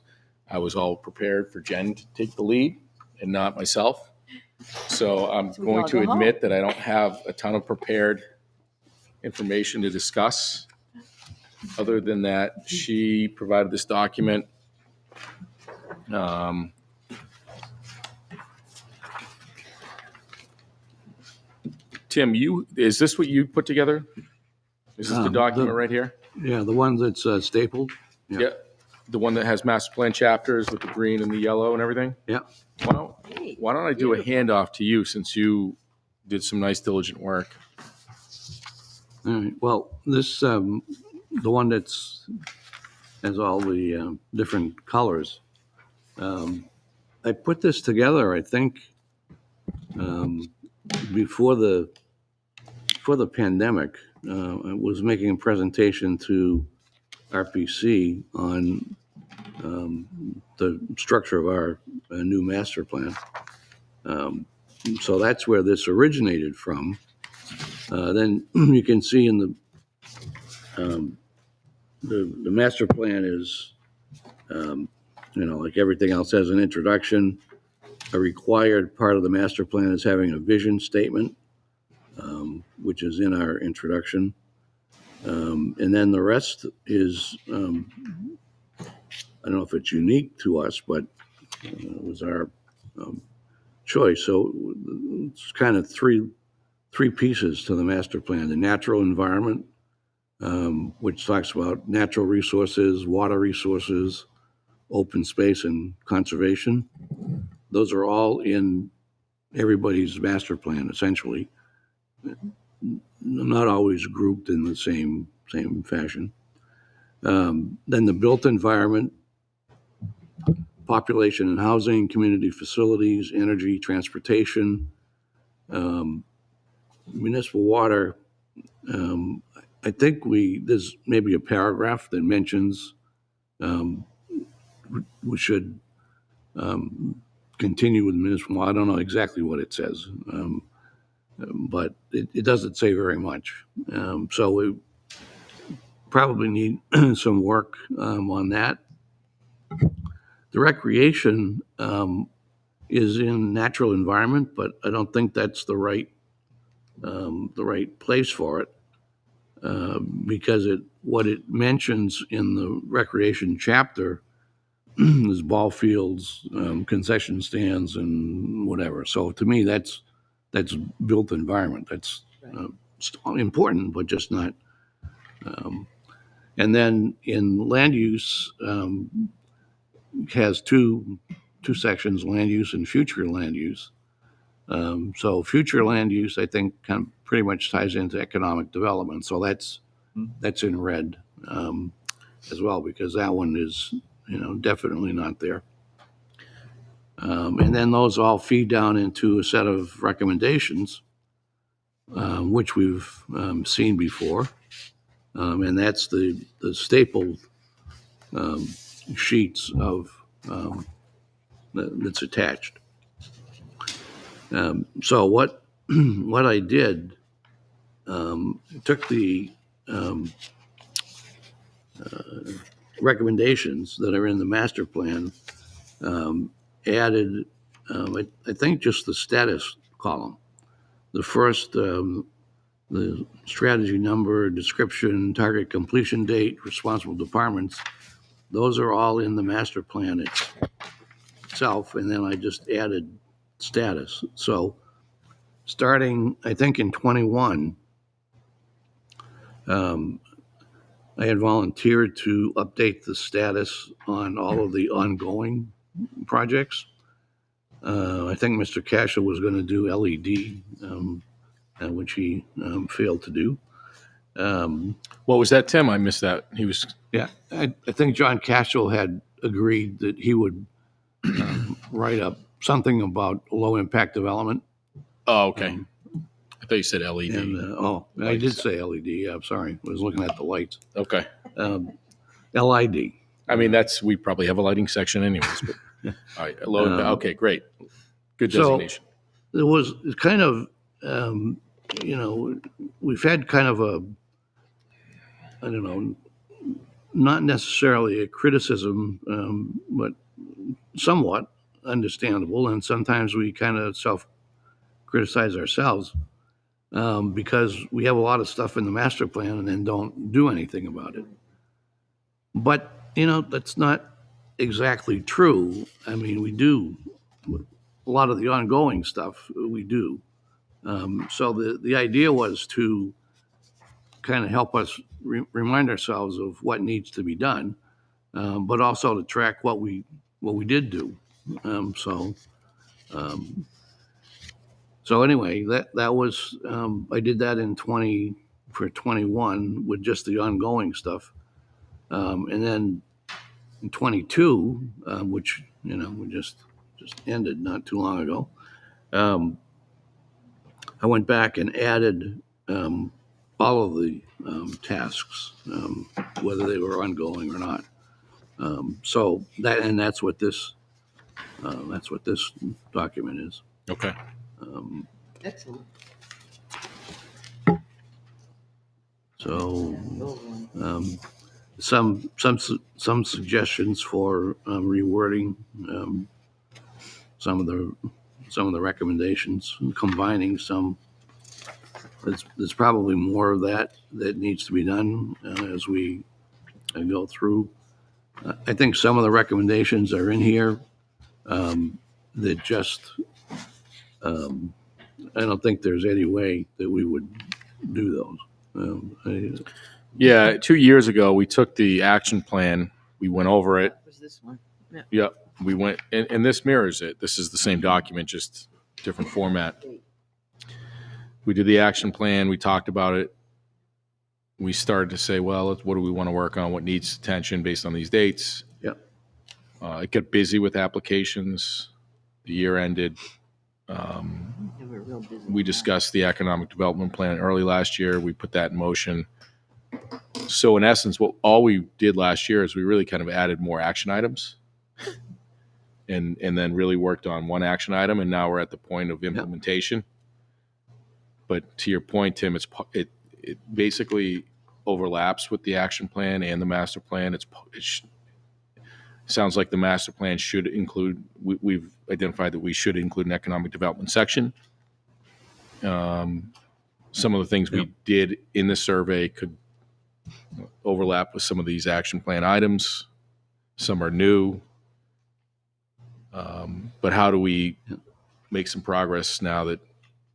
I was all prepared for Jen to take the lead and not myself. So I'm So we going all to go home. admit that I don't have a ton of prepared information to discuss. Other than that, she provided this document. Tim, is this what you put together? Is this the document right here? Yeah, the one that's stapled. Yeah. The one that has master plan chapters with the green and the yellow and everything? Yeah. Why don't I do a handoff to you since you did some nice diligent work? All right. Well, this the one that's has all the different colors. I put this together, I think, before the pandemic. I was making a presentation to RPC on the structure of our new master plan. So that's where this originated from. Then you can see in the master plan is, like everything else, has an introduction. A required part of the master plan is having a vision statement, which is in our introduction. And then the rest is, I don't know if it's unique to us, but it was our choice. So it's kind of three pieces to the master plan: the natural environment, which talks about natural resources, water resources, open space, and conservation. Those are all in everybody's master plan, essentially. Not always grouped in the same fashion. Then the built environment, population and housing, community facilities, energy, transportation, municipal water. I think there's maybe a paragraph that mentions we should continue with municipal water. I don't know exactly what it says, but it doesn't say very much. So we probably need some work on that. The recreation is in natural environment, but I don't think that's the right place for it, because what it mentions in the recreation chapter is ball fields, concession stands, and whatever. So to me, that's built environment. That's important, but just not. And then in land use, has two sections: land use and future land use. So future land use, I think, kind of pretty much ties into economic development. So that's in red as well, because that one is definitely not there. And then those all feed down into a set of recommendations, which we've seen before, and that's the stapled sheets of that's attached. So what I did, took the recommendations that are in the master plan, added, I think, just the status column. The first, the strategy number, description, target completion date, responsible departments, those are all in the master plan itself, and then I just added status. So starting, I think, in 21, I had volunteered to update the status on all of the ongoing projects. I think Mr. Cashel was going to do LED, which he failed to do. What was that, Tim? I missed that. He was. Yeah, I think John Cashel had agreed that he would write up something about low impact development. Oh, okay. I thought you said LED. And, I did say LED. I'm sorry. I was looking at the lights. Okay. LID. I mean, we probably have a lighting section anyways. But all right. Okay, great. Good designation. So it was kind of, we've had kind of I don't know, not necessarily a criticism, but somewhat understandable. And sometimes we kind of self-criticize ourselves because we have a lot of stuff in the master plan and then don't do anything about it. But, that's not exactly true. I mean, we do, a lot of the ongoing stuff, we do. So the idea was to kind of help us remind ourselves of what needs to be done, but also to track what we did do. So anyway, that was, I did that for 21 with just the ongoing stuff. And then in 22, which, we just ended not too long ago, I went back and added all of the tasks, whether they were ongoing or not. So that's what this document is. Okay. Excellent. So some suggestions for rewording some of the recommendations, combining some. There's probably more of that needs to be done as we go through. I think some of the recommendations are in here that just I don't think there's any way that we would do those. Yeah, 2 years ago, we took the action plan, we went over it. That was this one. Yeah. Yep, we went, and this mirrors it. This is the same document, just different format. We did the action plan, we talked about it. We started to say, well, what do we want to work on? What needs attention based on these dates? Yep. It got busy with applications. The year ended. They were real busy. We discussed the economic development plan early last year. We put that in motion. So in essence, all we did last year is we really kind of added more action items and then really worked on one action item. And now we're at the point of implementation. But to your point, Tim, it basically overlaps with the action plan and the master plan. It sounds like the master plan should include, we've identified that we should include an economic development section. Some of the things we did in the survey could overlap with some of these action plan items. Some are new. But how do we make some progress now that,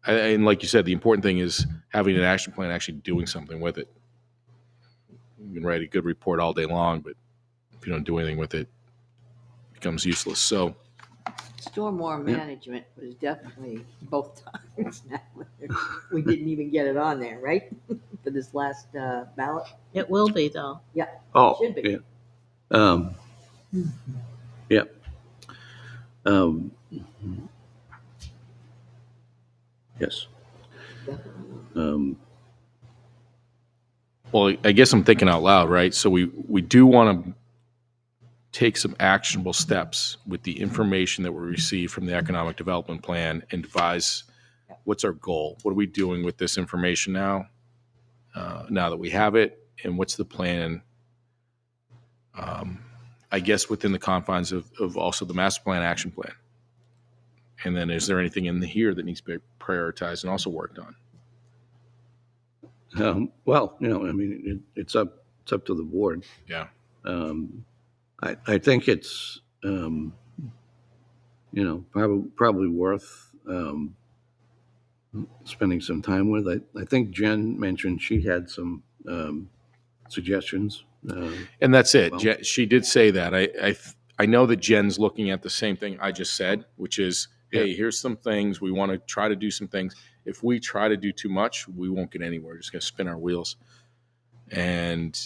and like you said, the important thing is having an action plan, actually doing something with it. You can write a good report all day long, but if you don't do anything with it, it becomes useless. So Stormwater management was definitely both times now. We didn't even get it on there, right? For this last ballot. It will be, though. Yeah. Oh, Should be. yeah. Yeah. Yes. well, I guess I'm thinking out loud, right? So we do want to take some actionable steps with the information that we receive from the economic development plan and devise what's our goal? What are we doing with this information now? Now that we have it, and what's the plan? I guess within the confines of also the master plan, action plan. And then is there anything in here that needs to be prioritized and also worked on? Well, I mean, it's up to the board. Yeah. I think it's, probably worth spending some time with. I think Jen mentioned she had some suggestions. And that's it. Well, She did say that. I know that Jen's looking at the same thing I just said, which is, hey, here's some things. We want to try to do some things. If we try to do too much, we won't get anywhere. We're just going to spin our wheels. And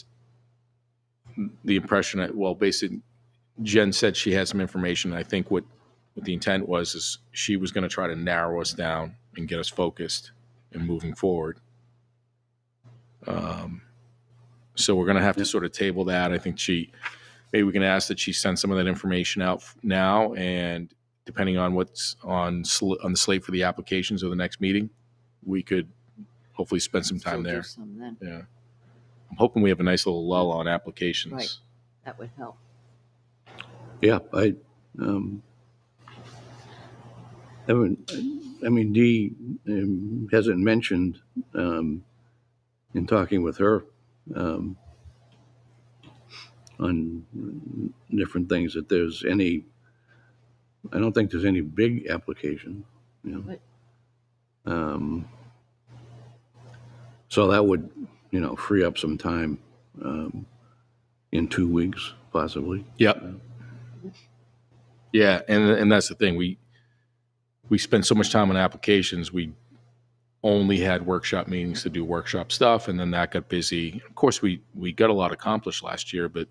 the impression, basically, Jen said she had some information. I think what the intent was is she was going to try to narrow us down and get us focused and moving forward. So we're going to have to sort of table that. I think maybe we can ask that she send some of that information out now, and depending on what's on the slate for the applications or the next meeting, we could hopefully spend some time Still do there. some then. Yeah. I'm hoping we have a nice little lull on applications. Right. That would help. yeah, Dee hasn't mentioned in talking with her on different things, that there's any, I don't think there's any big application, you know. Right. So that would, you know, free up some time in 2 weeks, possibly. Yep. Yeah, and that's the thing. We spend so much time on applications. We only had workshop meetings to do workshop stuff, and then that got busy. Of course, we got a lot accomplished last year, but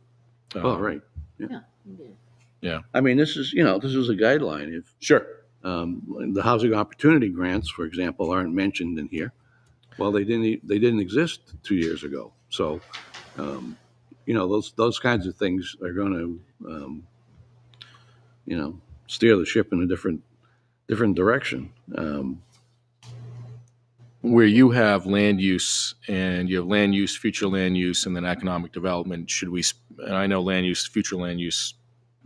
Oh, right. Yeah. yeah, I mean, this is, you know, this is a guideline. If sure. the housing opportunity grants, for example, aren't mentioned in here, well, they didn't exist 2 years ago. So, you know, those kinds of things are going to, you know, steer the ship in a different direction. Where you have land use and you have land use, future land use, and then economic development, should we, and I know land use, future land use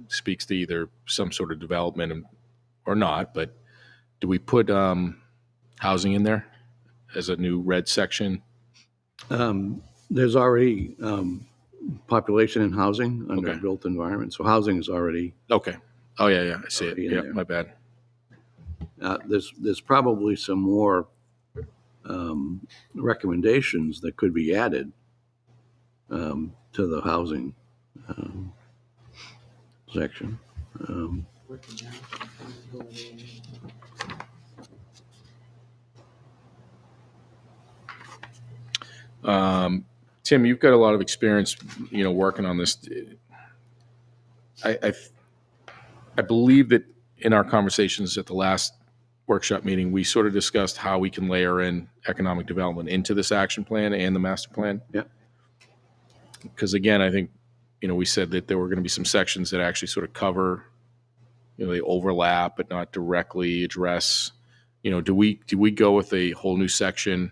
speaks to either some sort of development or not, but do we put housing in there as a new red section? There's already population and housing under Okay. built environment, so housing is already Okay. Oh, yeah, I see it. Already in Yeah, there. my bad. there's probably some more recommendations that could be added to the housing section. Tim, you've got a lot of experience, you know, working on this. I believe that in our conversations at the last workshop meeting, we sort of discussed how we can layer in economic development into this action plan and the master plan. Yeah. Because again, I think, you know, we said that there were going to be some sections that actually sort of cover, you know, they overlap but not directly address. You know, do we go with a whole new section?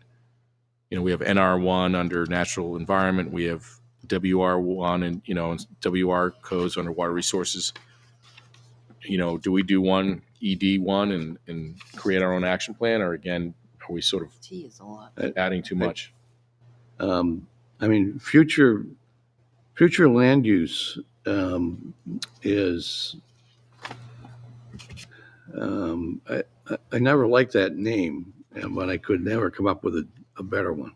You know, we have NR1 under natural environment. We have WR1 and, you know, WR codes under water resources. You know, do we do one ED1 and create our own action plan, or again, are we sort of T is a lot. adding too much? I mean, future land use is. I never liked that name, but I could never come up with a better one.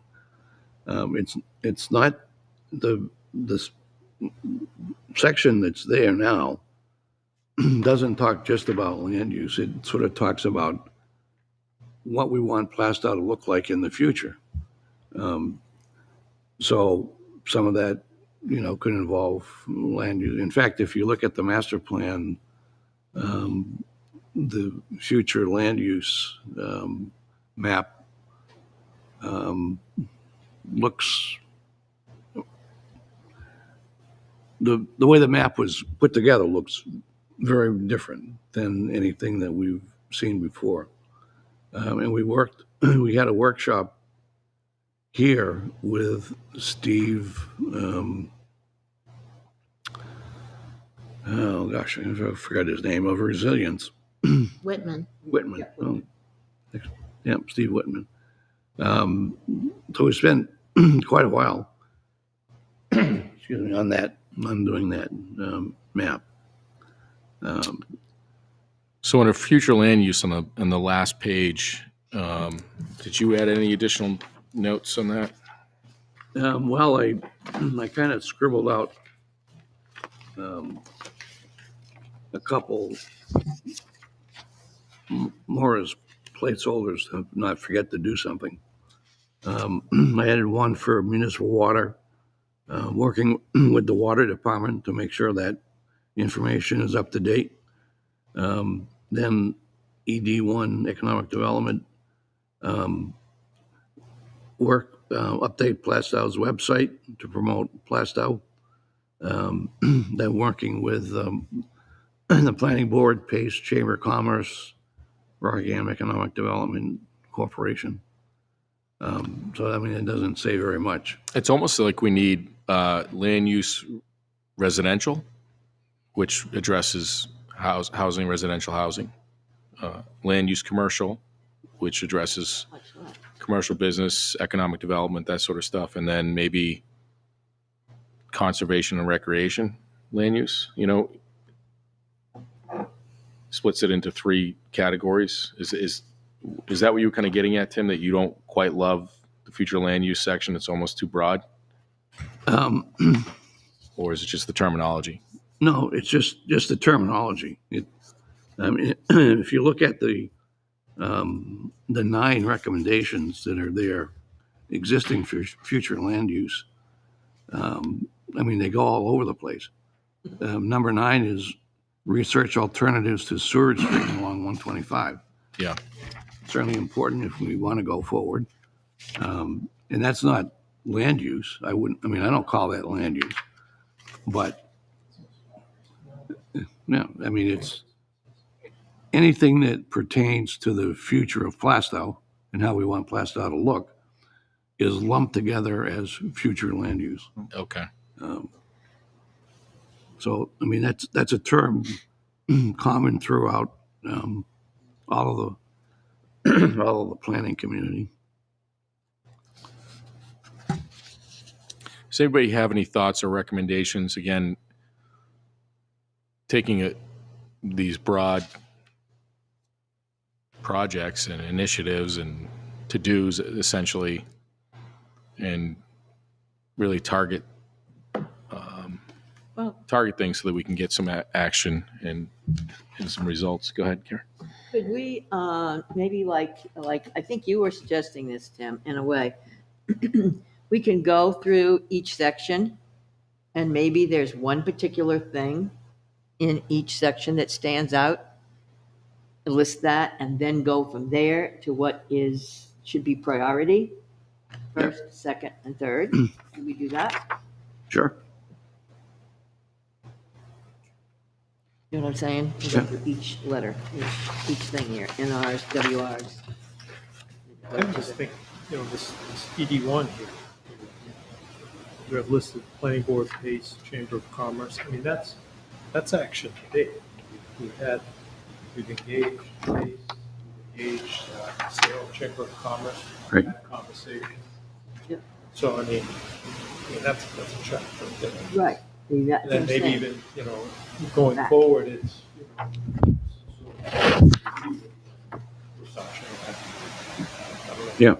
It's not this section that's there now doesn't talk just about land use. It sort of talks about what we want Plastow to look like in the future. So some of that, you know, could involve land use. In fact, if you look at the master plan, the future land use map looks, the way the map was put together looks very different than anything that we've seen before. And we had a workshop here with Steve, oh gosh, I forgot his name, of Resilience. Whitman. Oh, yeah, Steve Whitman. So we spent quite a while, excuse me, on doing that map. So under future land use on the last page, did you add any additional notes on that? Well, I kind of scribbled out a couple more as placeholders to not forget to do something. I added one for municipal water, working with the water department to make sure that information is up to date. Then ED1, economic development, update Plastow's website to promote Plastow. Then working with the planning board, PACE, Chamber of Commerce, Rockingham Economic Development Corporation. So, I mean, it doesn't say very much. It's almost like we need land use residential, which addresses housing, residential housing. Land use commercial, which addresses commercial business, economic development, that sort of stuff. And then maybe conservation and recreation land use, you know, splits it into 3 categories. Is that what you were kind of getting at, Tim, that you don't quite love the future land use section? It's almost too broad? Or is it just the terminology? No, it's just the terminology. I mean, if you look at the 9 recommendations that are there, existing for future land use, I mean, they go all over the place. Number 9 is research alternatives to sewage treatment along 125. Yeah. Certainly important if we want to go forward. And that's not land use. I don't call that land use. But, no, I mean, it's anything that pertains to the future of Plaistow and how we want Plaistow to look is lumped together as future land use. Okay. So, I mean, that's a term common throughout all of the planning community. Does anybody have any thoughts or recommendations? Again, taking these broad projects and initiatives and to-dos essentially, and really target things so that we can get some action and some results. Go ahead, Karen. Could we, maybe like, I think you were suggesting this, Tim, in a way. We can go through each section and maybe there's one particular thing in each section that stands out. List that and then go from there to what should be priority. First, second, and third. Can we do that? Sure. You know what I'm saying? We go through each letter, each thing here, NRs, WRs. I just think, you know, this ED1 here, you have listed planning board, PACE, Chamber of Commerce. I mean, that's action today. We've engaged PACE, we've engaged Sale, Chamber of Commerce, Right. had conversation. Yep. So, I mean, that's a check right there. Right. And That's what then I'm maybe saying. even, you know, going Back. forward, it's, you know, sort of research. I don't know. Yeah.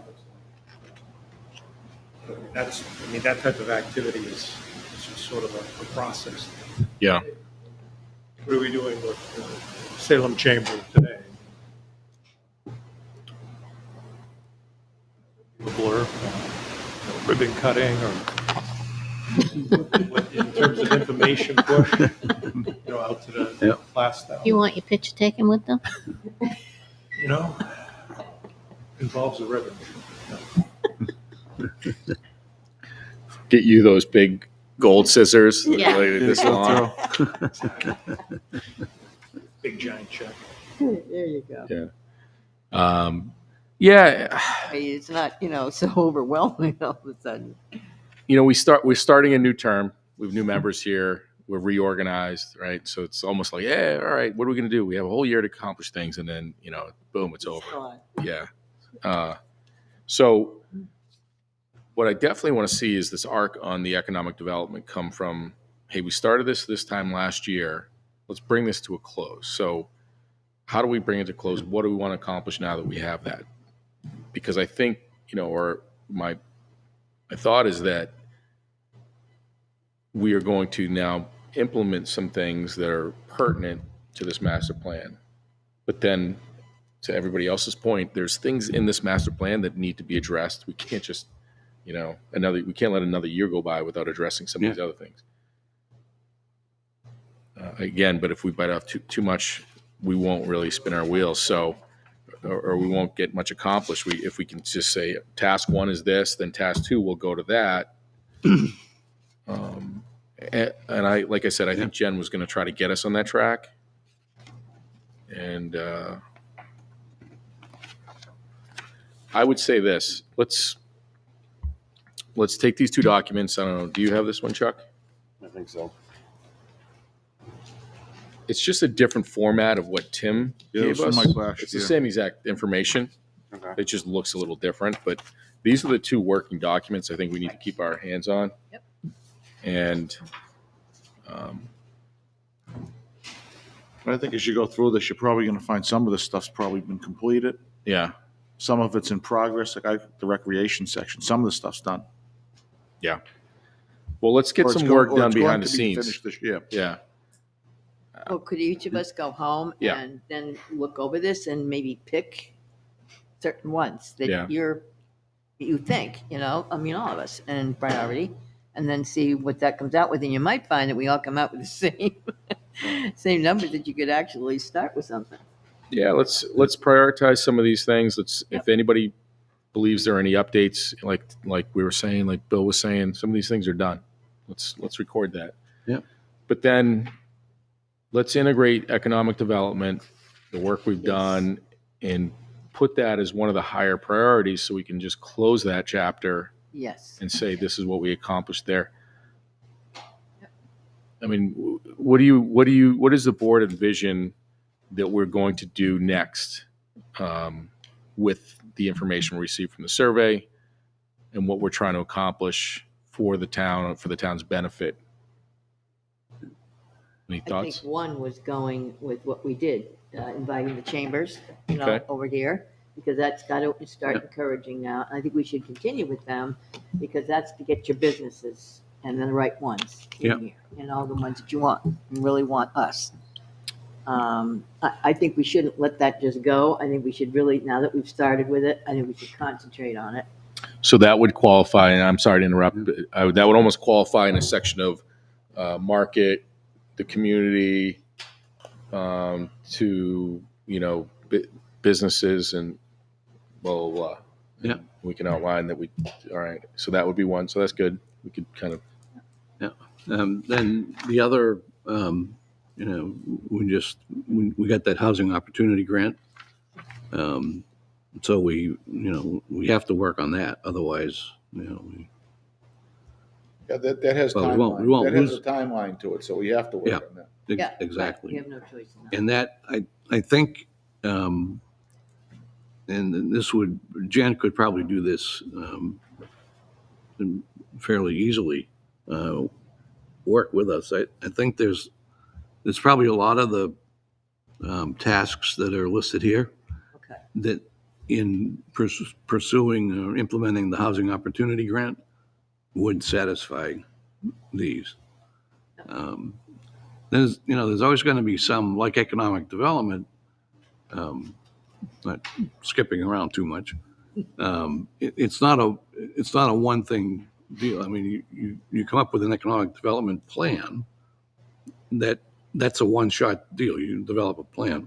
I mean, that type of activity is just sort of a process. Yeah. What are we doing with Salem Chamber today? A blur, ribbon cutting, or in terms of information push, you know, out to the class now. You want your picture taken with them? You know, involves a ribbon. Get you those big gold scissors. Yeah. Like this long. Big giant check. There you go. Yeah. Yeah. It's not, you know, so overwhelming all of a sudden. You know, we're starting a new term. We have new members here. We're reorganized, right? So it's almost like, yeah, all right, what are we going to do? We have a whole year to accomplish things, and then, you know, boom, it's over. gone. Yeah. So what I definitely want to see is this arc on the economic development come from, hey, we started this time last year. Let's bring this to a close. So how do we bring it to close? What do we want to accomplish now that we have that? Because I think, you know, or my thought is that we are going to now implement some things that are pertinent to this master plan. But then, to everybody else's point, there's things in this master plan that need to be addressed. We can't just, you know, we can't let another year go by without addressing some of these other things. Again, but if we bite off too much, we won't really spin our wheels. So, or we won't get much accomplished. If we can just say task 1 is this, then task 2 will go to that. And I, like I said, I think Jen was going to try to get us on that track. And I would say this: let's take these 2 documents. I don't know. Do you have this one, Chuck? I think so. It's just a different format of what Tim gave us. It's the same exact information. Okay. It just looks a little different. But these are the 2 working documents I think we need to keep our hands on. Yep. And I think as you go through this, you're probably gonna find some of the stuff's probably been completed. yeah, Some of it's in progress, the recreation section, some of the stuff's done. yeah. Well, let's get Or it's some going- work or done it's going behind the to be scenes. Finished this year. Yeah, Oh, could each of us go home Yeah. and then look over this and maybe pick certain ones Yeah. that you think, I mean, all of us, and priority, and then see what that comes out with. And you might find that we all come out with the same numbers, that you could actually start with something. yeah. Let's prioritize some of these things. Yep. If anybody believes there are any updates, like we were saying, like Bill was saying, some of these things are done. Let's record that. Yeah. But then let's integrate economic development, the work we've done, and put that as one of the higher priorities, so we can just close that chapter Yes. and say this is what we accomplished there. I mean, what does the board envision that we're going to do next with the information we received from the survey and what we're trying to accomplish for the town, for the town's benefit? Any I thoughts? think one was going with what we did, inviting the chambers, Okay. over here, because that's got to start encouraging now. I think we should continue with them, because that's to get your businesses and the right ones in here, the ones that you want and really want us. I think we shouldn't let that just go. I think we should really, now that we've started with it, I think we should concentrate on it. So that would qualify, and I'm sorry to interrupt, but that would almost qualify in a section of market, the community, to, businesses and blah, blah, blah. Yeah. We can outline that all right. So that would be one. So that's good. We could kind of. Then the other, we got that housing opportunity grant. So we have to work on that. Otherwise, Yeah, that has Well, we won't- timeline. we won't That has lose- a timeline to it, so we have to work Yeah. on that. Yeah, right. exactly. We have no choice in that. And that, I think, and this Jan could probably do this fairly easily, work with us. I think there's probably a lot of the tasks that are listed here Okay. that in pursuing or implementing the housing opportunity grant would satisfy these. There's always going to be some, like economic development, not skipping around too much. It's not a one thing deal. I mean, you come up with an economic development plan that's a one shot deal. You develop a plan,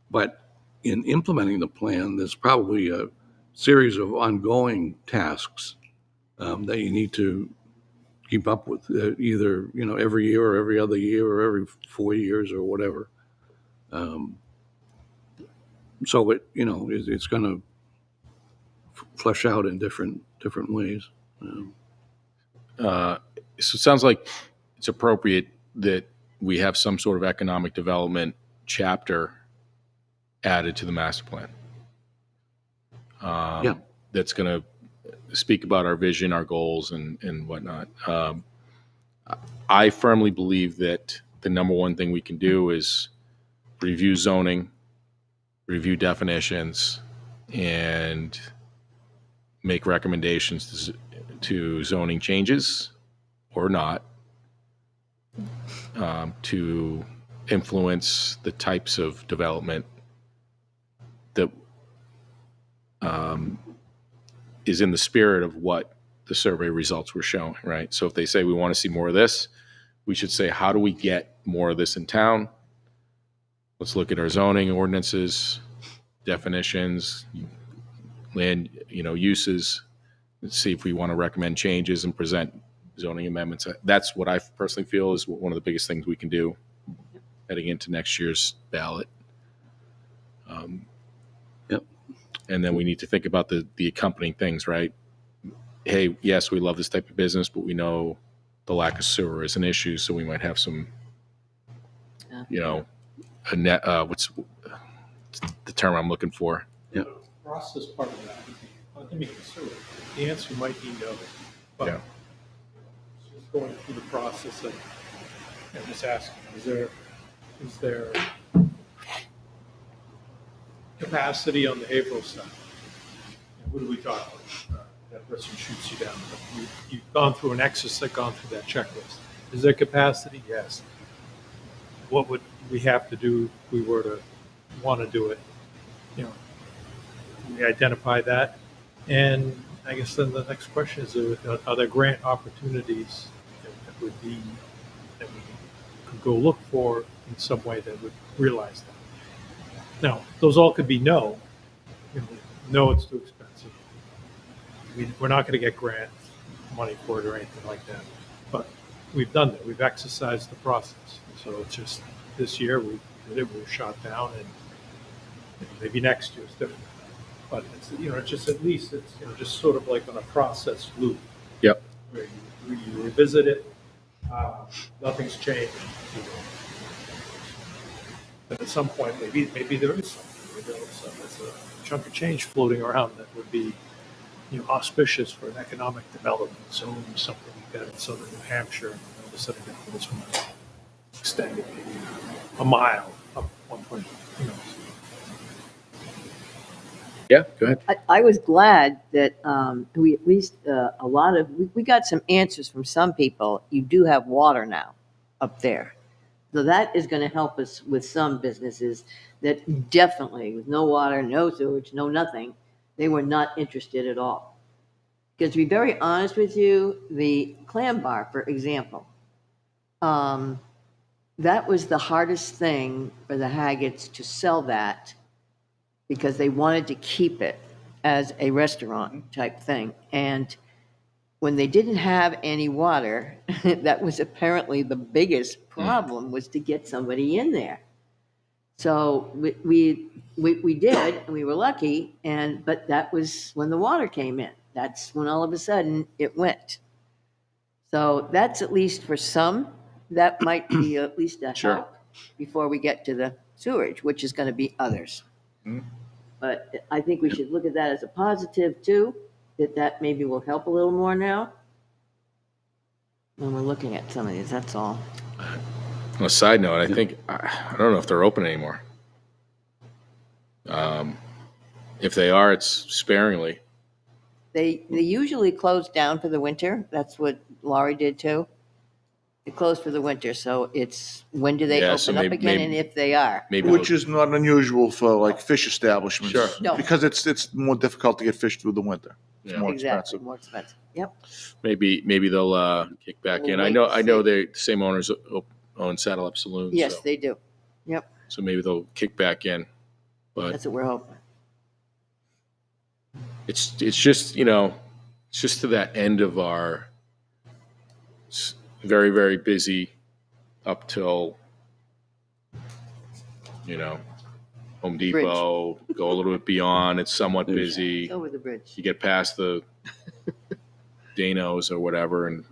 but in implementing the plan, there's probably a series of ongoing tasks that you need to keep up with, either every year or every other year or every 4 years or whatever. So it's going to flesh out in different ways. So it sounds like it's appropriate that we have some sort of economic development chapter added to the master plan. That's going to speak about our vision, our goals, and whatnot. I firmly believe that the number one thing we can do is review zoning, review definitions, and make recommendations to zoning changes or not, to influence the types of development that is in the spirit of what the survey results were showing, right? So if they say we want to see more of this, we should say, how do we get more of this in town? Let's look at our zoning ordinances, definitions, land, uses. Let's see if we want to recommend changes and present zoning amendments. That's what I personally feel is one of the biggest things we can do heading into next year's ballot. And then we need to think about the accompanying things, right? Hey, yes, we love this type of business, but we know the lack of sewer is an issue, so we might have some, a net. What's the term I'm looking for? Process part of that, not to make it sewer. The answer might be no, but Yeah. going through the process and just asking, is there capacity on the behavioral side? What do we talk about? That person shoots you down. You've gone through an exercise, gone through that checklist. Is there capacity? Yes. What would we have to do if we were to want to do it? We identify that. And I guess then the next question is, are there grant opportunities that would be, that we could go look for in some way that would realize that? Now, those all could be no. No, it's too expensive. We're not going to get grant money for it or anything like that. But we've done that. We've exercised the process. So it's just this year we did it. We were shot down, and maybe next year it's different. But it's it's just at least it's just sort of like on a process loop. Yep. Where you revisit it. Nothing's changed. But at some point, maybe there is something. Maybe there's a chunk of change floating around that would be auspicious for an economic development zone, something like that in southern New Hampshire. And all of a sudden, this one extended maybe a mile up one point. Yeah, go ahead. I was glad that we at least we got some answers from some people. You do have water now up there. So that is going to help us with some businesses that definitely, with no water, no sewage, no nothing, they were not interested at all. Because to be very honest with you, the clam bar, for example, that was the hardest thing for the Haggets to sell that, because they wanted to keep it as a restaurant type thing. And when they didn't have any water, that was apparently the biggest problem, was to get somebody in there. So we did, and we were lucky, but that was when the water came in. That's when all of a sudden it went. So that's at least for some, that might be at least a Sure. help before we get to the sewerage, which is going to be others. But I think we should look at that as a positive too, that maybe will help a little more now when we're looking at some of these, that's all. On a side note, I think, I don't know if they're open anymore. If they are, it's sparingly. They usually close down for the winter. That's what Laurie did too. They close for the winter, so it's when do they Yeah, so open up again, and if they are. Maybe Which is not unusual for like fish establishments. Sure. No. Because it's more difficult to get fish through the winter. It's Yeah. more Exactly, expensive. more expensive. Yep. maybe they'll kick back in. We'll I wait know and see. they, the same owners own Saddle Up Saloon. Yes, so, they do. Yep, so maybe they'll kick back in. But that's what we're hoping. it's just it's just to that end of our very, very busy up till Home Depot, go a little bit beyond, it's somewhat busy. It's over the bridge. You get past the Danos or whatever, and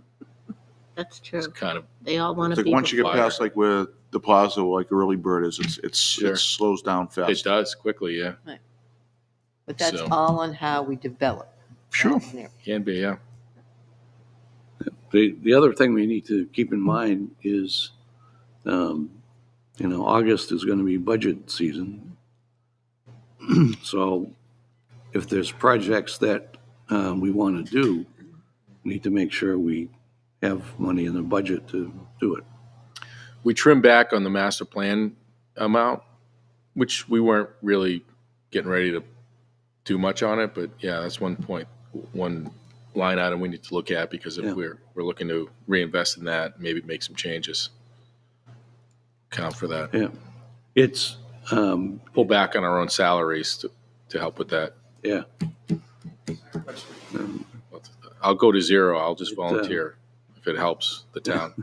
That's true. it's kind of They all want It's to like be. once you get fire. past like where the plaza, like Early Bird is, Sure. it slows down fast. it does quickly, yeah. But that's So- all on how we develop. Sure. There. Can be, yeah. The other thing we need to keep in mind is, August is going to be budget season. So if there's projects that we want to do, we need to make sure we have money in the budget to do it. We trimmed back on the master plan amount, which we weren't really getting ready to do much on it, but yeah, that's one line item we need to look at, because if Yeah. we're looking to reinvest in that, maybe make some changes. Account for that. Yeah. It's, Pull back on our own salaries to help with that. yeah. I'll go to zero. I'll just volunteer if it helps the town.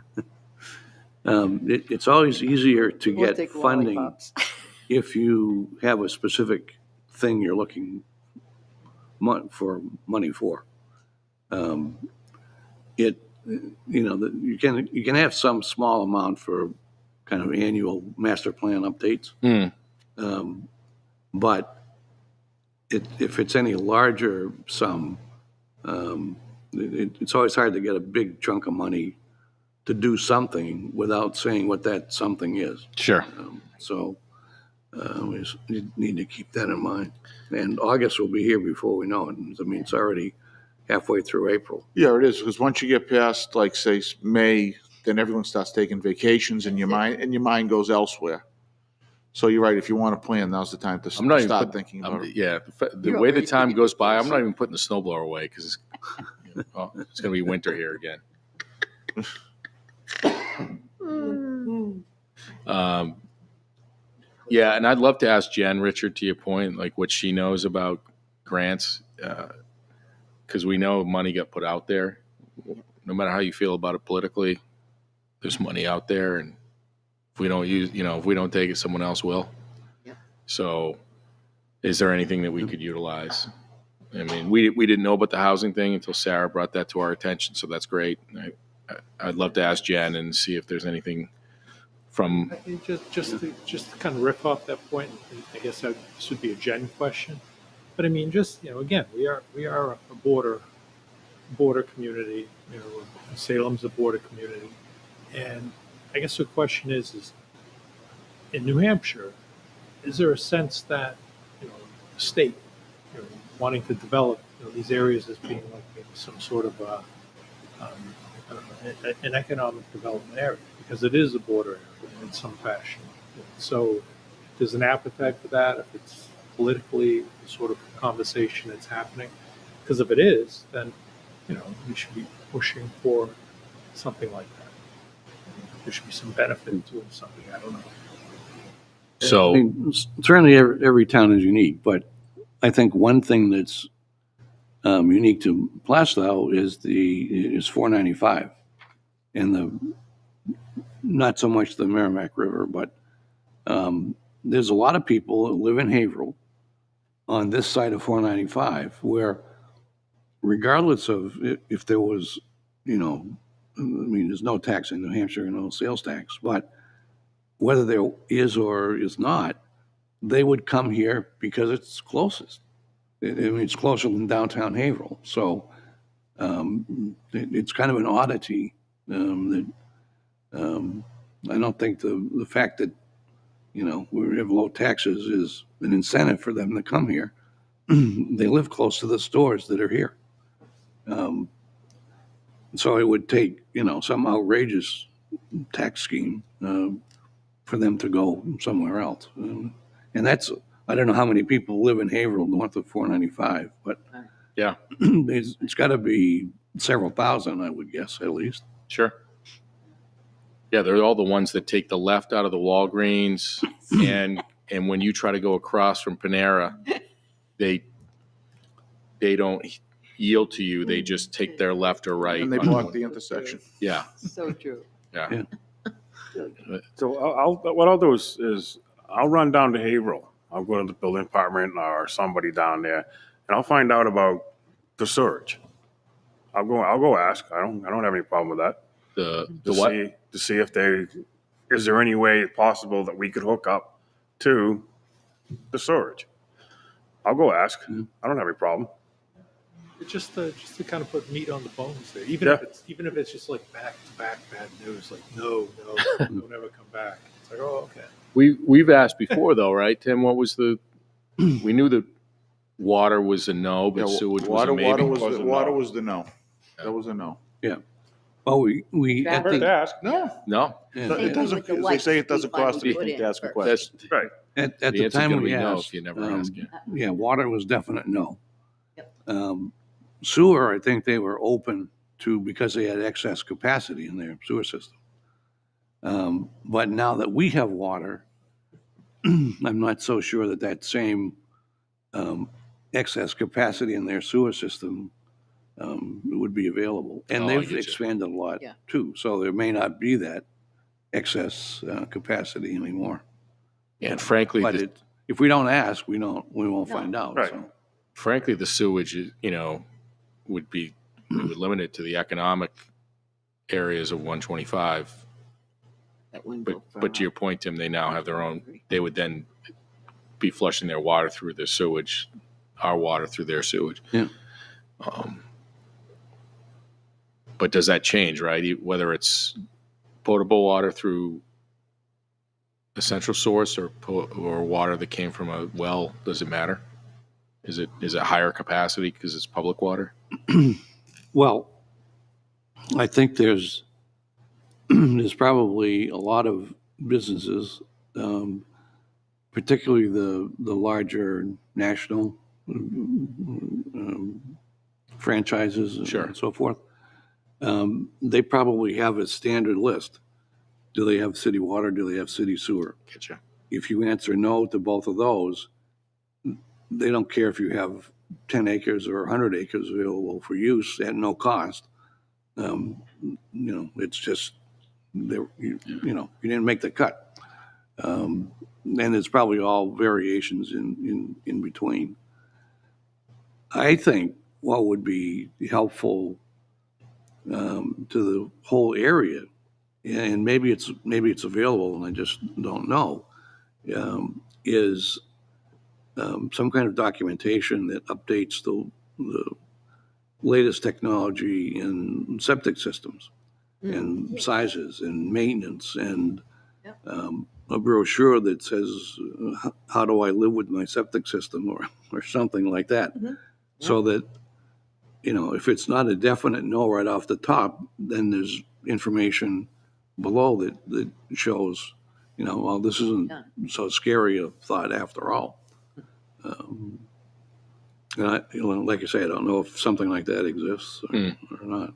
It's always easier to We'll get take funding lollipops. if you have a specific thing you're looking for money for. You can have some small amount for kind of annual master plan updates. But if it's any larger sum, it's always hard to get a big chunk of money to do something without saying what that something is. Sure. So we just need to keep that in mind. And August will be here before we know it. I mean, it's already halfway through April. Yeah, it is, because once you get past, like, say, May, then everyone starts taking vacations and your mind goes elsewhere. So you're right, if you want to plan, now's the time to I'm not even start put- thinking I'm- about it. Yeah, the You're way the already time thinking goes by, I'm vacation. not even putting the snowblower away because it's going to be winter here again. Yeah, and I'd love to ask Jen, Richard, to your point, like what she knows about grants, because we know money got put out there. No matter how you feel about it politically, there's money out there, and if we don't use, if we don't take it, someone else will. Yep. So, is there anything that we could utilize? I mean, we didn't know about the housing thing until Sarah brought that to our attention, so that's great. I'd love to ask Jen and see if there's anything from. I think just to kind of riff off that point, and I guess this would be a Jen question. But I mean, just, again, we are a border community. Salem's a border community, and I guess the question is in New Hampshire, is there a sense that the state, wanting to develop these areas as being like maybe some sort of I don't know, an economic development area, because it is a border area in some fashion. So if there's an appetite for that, if it's politically the sort of conversation that's happening, because if it is, then we should be pushing for something like that. There should be some benefit to something. I don't know. So, I mean, certainly every town is unique, but I think one thing that's unique to Plaistow is 495, and not so much the Merrimack River, but there's a lot of people that live in Haverhill on this side of 495 where, regardless of if there was, I mean, there's no tax in New Hampshire, no sales tax, but whether there is or is not, they would come here because it's closest. I mean, it's closer than downtown Haverhill. So it's kind of an oddity that I don't think the fact that, we have low taxes is an incentive for them to come here. They live close to the stores that are here. So it would take, some outrageous tax scheme for them to go somewhere else. And that's, I don't know how many people live in Haverhill north of 495, but yeah, it's got to be several thousand, I would guess, at least. sure. Yeah, they're all the ones that take the left out of the Walgreens, and when you try to go across from Panera, they don't yield to you. They just take their left or right. And they block the intersection. Yeah, So true. yeah. So what I'll do is I'll run down to Haverhill. I'll go to the building department or somebody down there, and I'll find out about the surge. I'll go ask. I don't have any problem with that. The what? To see if is there any way possible that we could hook up to the surge. I'll go ask. I don't have any problem. Just to kind of put meat on the bones there, even if it's just like back to back bad news, like no, don't ever come back. It's like, oh, okay. We've asked before though, right, Tim? What was we knew that water was a no, but sewage was a maybe. Water was the no. That was a no. Yeah. Oh, we at Fair to the, ask. No. No, yeah, It doesn't, With the they say it doesn't lights cost we put anything to in ask a first. question. that's Right. at the the answer's time gonna we be no asked, if you never ask it. yeah, water was definite no. Yep. Sewer, I think they were open to because they had excess capacity in their sewer system. But now that we have water, I'm not so sure that same excess capacity in their sewer system would be available. And Oh, I they've get you. expanded a lot Yeah. too, so there may not be that excess capacity anymore. And frankly, But if we don't ask, we won't find out. Right. So. frankly, the sewage, would be we would limit it to the economic areas of 125. That wouldn't But go far but to your out. point, Tim, they now have their own. They would then be flushing their water through their sewage, our water through their sewage. Yeah. But does that change, right? Whether it's potable water through a central source or water that came from a well? Does it matter? Is it higher capacity because it's public water? Well, I think there's probably a lot of businesses, particularly the larger national franchises Sure. and so forth. They probably have a standard list. Do they have city water? Do they have city sewer? Getcha. If you answer no to both of those, they don't care if you have 10 acres or 100 acres available for use at no cost. It's just, you didn't make the cut. And it's probably all variations in between. I think what would be helpful to the whole area, and maybe it's available and I just don't know, is some kind of documentation that updates the latest technology in septic systems and sizes and maintenance and a brochure that says, how do I live with my septic system or something like that. So that, if it's not a definite no right off the top, then there's information below that shows, well, this isn't so scary a thought after all. And like I say, I don't know if something like that exists or not.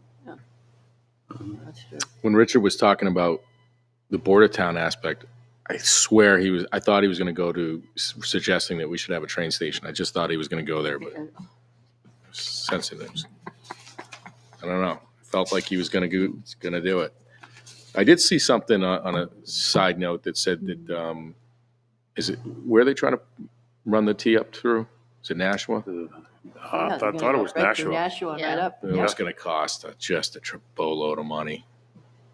That's true. When Richard was talking about the border town aspect, I swear I thought he was going to go to suggesting that we should have a train station. I just thought he was going to go there, but sensitive. I don't know. Felt like he was going to do it. I did see something on a side note that said that is it where are they trying to run the T up through? Is it Nashua? I thought it was Nashua. Nashua, right up. It was going to cost just a boatload of money.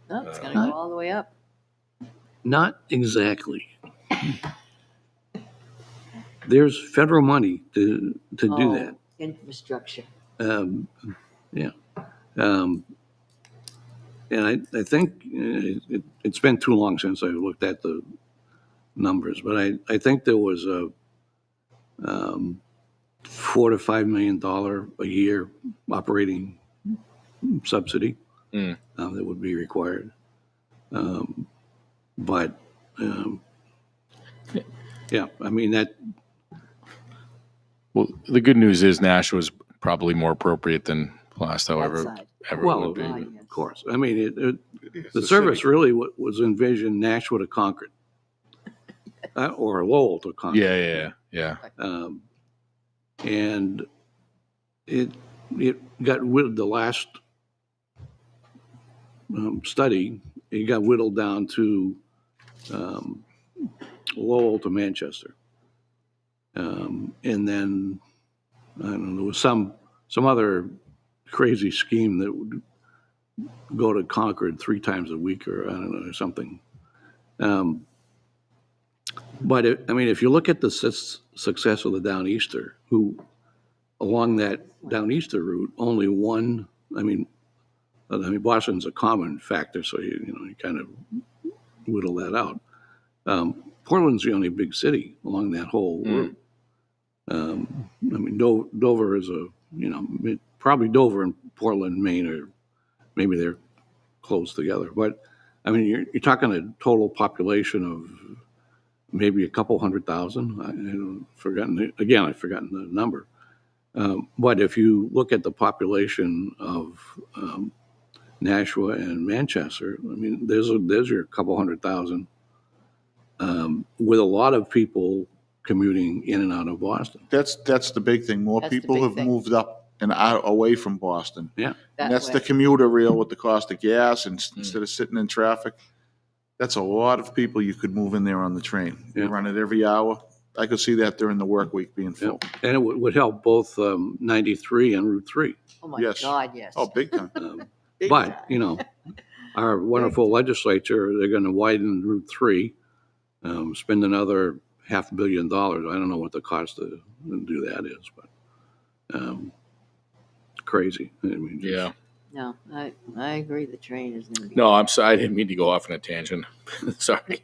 No, it's going to go all the way up. Not exactly. There's federal money to do that. Infrastructure. Yeah. And I think it's been too long since I looked at the numbers, but I think there was a $4 to $5 million a year operating subsidy that would be required. But yeah, I mean that. Well, the good news is Nashua is probably more appropriate than Plaistow ever would be. Of course. I mean, the service really was envisioned Nashua to Concord, or Lowell to Concord. Yeah. And it got the last study. It got whittled down to Lowell to Manchester, and then I don't know. There was some other crazy scheme that would go to Concord 3 times a week, or I don't know, or something. But if you look at the success of the Downeaster, who along that Downeaster route, only one. I mean, Boston's a common factor, so you kind of whittle that out. Portland's the only big city along that whole route. Dover is probably Dover and Portland, Maine, or maybe they're close together. But you're talking a total population of maybe a couple 100,000. I've forgotten the number. But if you look at the population of Nashua and Manchester, there's your couple 100,000, with a lot of people commuting in and out of Boston. That's the big thing. More That's the people big have thing. moved up and out away from Boston. Yeah. And that's way. the commuter rail with the cost of gas, and instead of sitting in traffic. That's a lot of people you could move in there on the train. You run it every hour. I could see that during the work week being full. And it would help both 93 and Route 3. Oh my Yes. God, yes. Oh, big time. But, our wonderful legislature, they're going to widen Route 3, spend another $500 million. I don't know what the cost to do that is, but crazy. Yeah. No, I agree. The train is going to be. No, I'm sorry. I didn't mean to go off on a tangent. Sorry.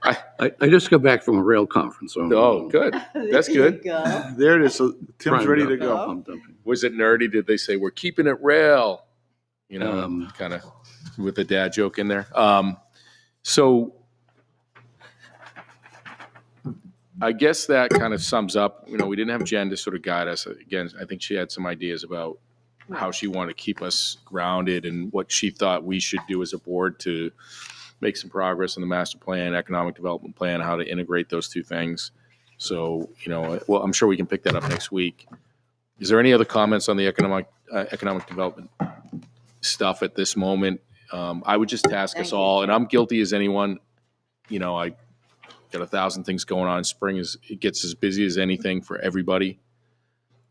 I just got back from a rail conference, so. Oh, good. That's good. There it is. So Tim's ready to Primed go. up, pumped up. Was it nerdy? Did they say we're keeping it real? You know, Um, kind of with the dad joke in there. So I guess that kind of sums up. You know, we didn't have Jen to sort of guide us. Again, I think she had some ideas about how she wanted to keep us grounded and what she thought we should do as a board to make some progress in the master plan, economic development plan, how to integrate those two things. So, you know, well, I'm sure we can pick that up next week. Is there any other comments on the economic development stuff at this moment? I would just task us Thank you. all, and I'm guilty as anyone. You know, I got 1,000 things going on. Spring it gets as busy as anything for everybody.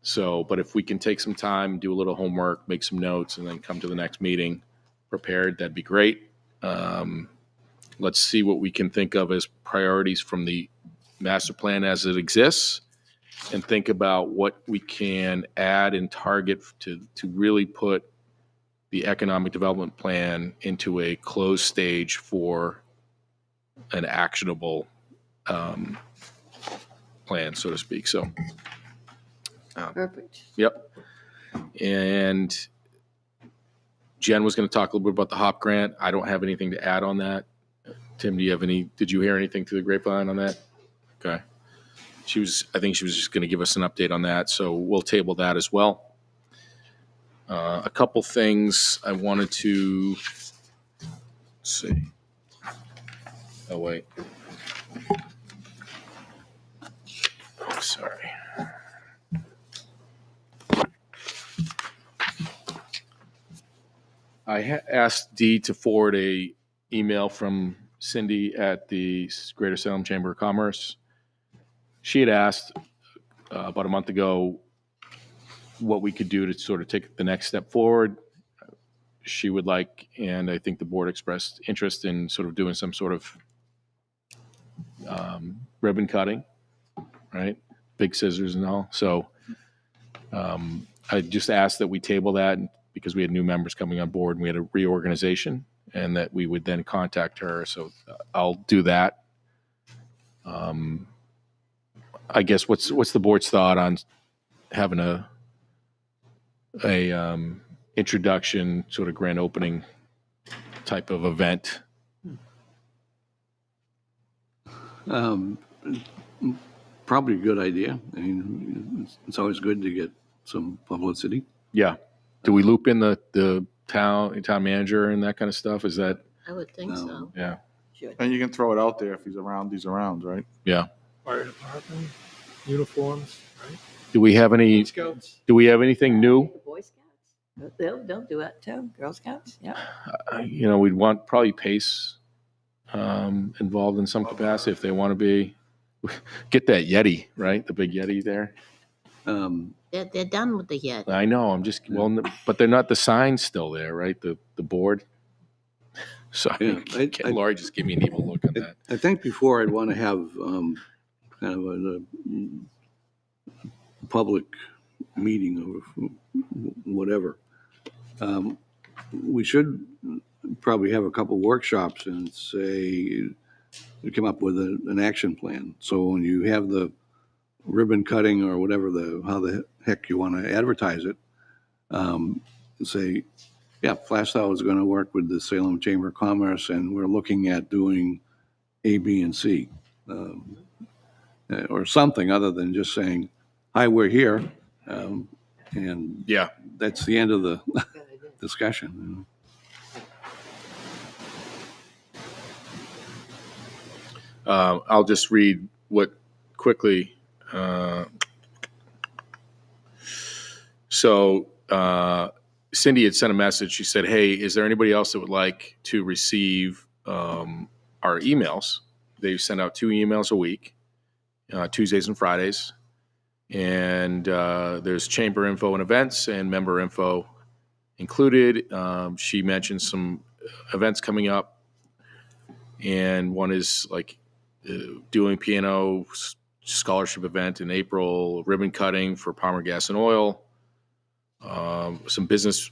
So, but if we can take some time, do a little homework, make some notes, and then come to the next meeting prepared, that'd be great. Let's see what we can think of as priorities from the master plan as it exists, and think about what we can add and target to really put the economic development plan into a closed stage for an actionable plan, so to speak. So, Perfect. yep. And Jen was going to talk a little bit about the HOP grant. I don't have anything to add on that. Tim, did you hear anything through the grapevine on that? Okay. I think she was just going to give us an update on that. So we'll table that as well. A couple things I wanted to see. Oh, wait. Oh, sorry. I asked Dee to forward a email from Cindy at the Greater Salem Chamber of Commerce. She had asked about a month ago what we could do to sort of take the next step forward. She would like, and I think the board expressed interest in sort of doing some sort of ribbon cutting, right? Big scissors and all. So I just asked that we table that because we had new members coming on board and we had a reorganization, and that we would then contact her. So I'll do that. I guess what's the board's thought on having a introduction, sort of grand opening type of event? Probably a good idea. I mean, it's always good to get some publicity. Yeah. Do we loop in the town manager and that kind of stuff? Is that? I would think so. Yeah. And you can throw it out there. If he's around, right? Yeah. Fire department, uniforms, right? Do we have any? Scouts. Do we have anything new? Boy Scouts. They'll do that too. Girl Scouts. Yeah. You know, we'd want probably Pace involved in some capacity if they want to be. Get that Yeti, right? The big Yeti there. They're done with the yet. I know. But they're not. The sign's still there, right? The board. So Yeah, Laurie just gave me an evil look on that. I think before I'd want to have kind of a public meeting or whatever. We should probably have a couple workshops and say, come up with an action plan. So when you have the ribbon cutting or whatever, how the heck you want to advertise it, say, yeah, Plastow is going to work with the Salem Chamber of Commerce, and we're looking at doing A, B, and C, or something other than just saying, hi, we're here. And Yeah. that's the end of the discussion. I'll just read what quickly. Cindy had sent a message. She said, hey, is there anybody else that would like to receive our emails? They send out 2 emails a week, Tuesdays and Fridays. And there's chamber info and events and member info included. She mentioned some events coming up. And one is like doing piano scholarship event in April, ribbon cutting for Palmer Gas and Oil, some business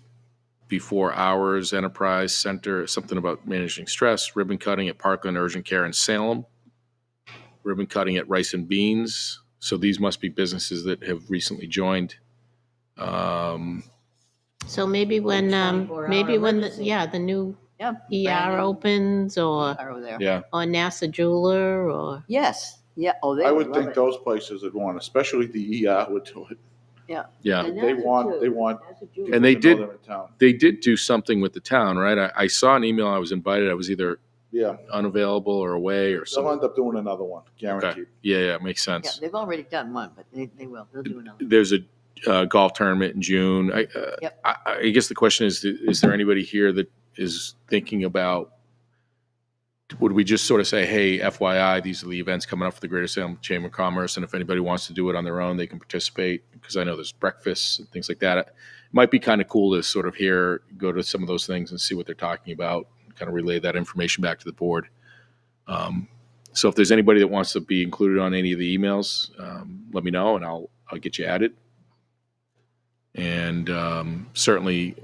before hours, enterprise center, something about managing stress, ribbon cutting at Parkland Urgent Care in Salem, ribbon cutting at Rice and Beans. So these must be businesses that have recently joined. So maybe when, 24-hour emergency. the new Yeah. ER opens, or Are there? Yeah, NASA Jeweler, or, Yes, yeah, oh, they I would would love think it. those places would want, especially the ER would do it. Yeah. yeah. And They that's it, want, too. they want That's a people jewel. And they to know did- they're in town. They did do something with the town, right? I saw an email. I was invited. I was either Yeah, unavailable or away or they'll something. end up doing another one, Okay. guaranteed. Yeah, makes Yeah, sense. they've already done one, but they will, they'll do another. There's a golf tournament in June. Yep. I guess the question is there anybody here that is thinking about, would we just sort of say, hey, FYI, these are the events coming up for the Greater Salem Chamber of Commerce, and if anybody wants to do it on their own, they can participate, because I know there's breakfasts and things like that. It might be kind of cool to sort of go to some of those things and see what they're talking about, kind of relay that information back to the board. So if there's anybody that wants to be included on any of the emails, let me know, and I'll get you added. And certainly,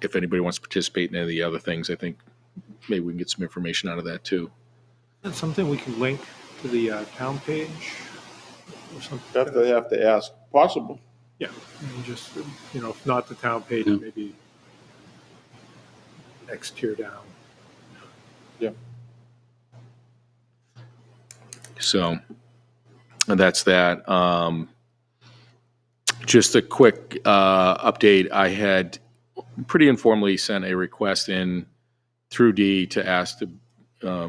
if anybody wants to participate in any of the other things, I think maybe we can get some information out of that too. That's something we can link to the town page or something. That they have to ask, possible. Yeah, and just, if not the town page, Yeah. maybe next tier down. So, and that's that. Just a quick update. I had pretty informally sent a request in through D to ask to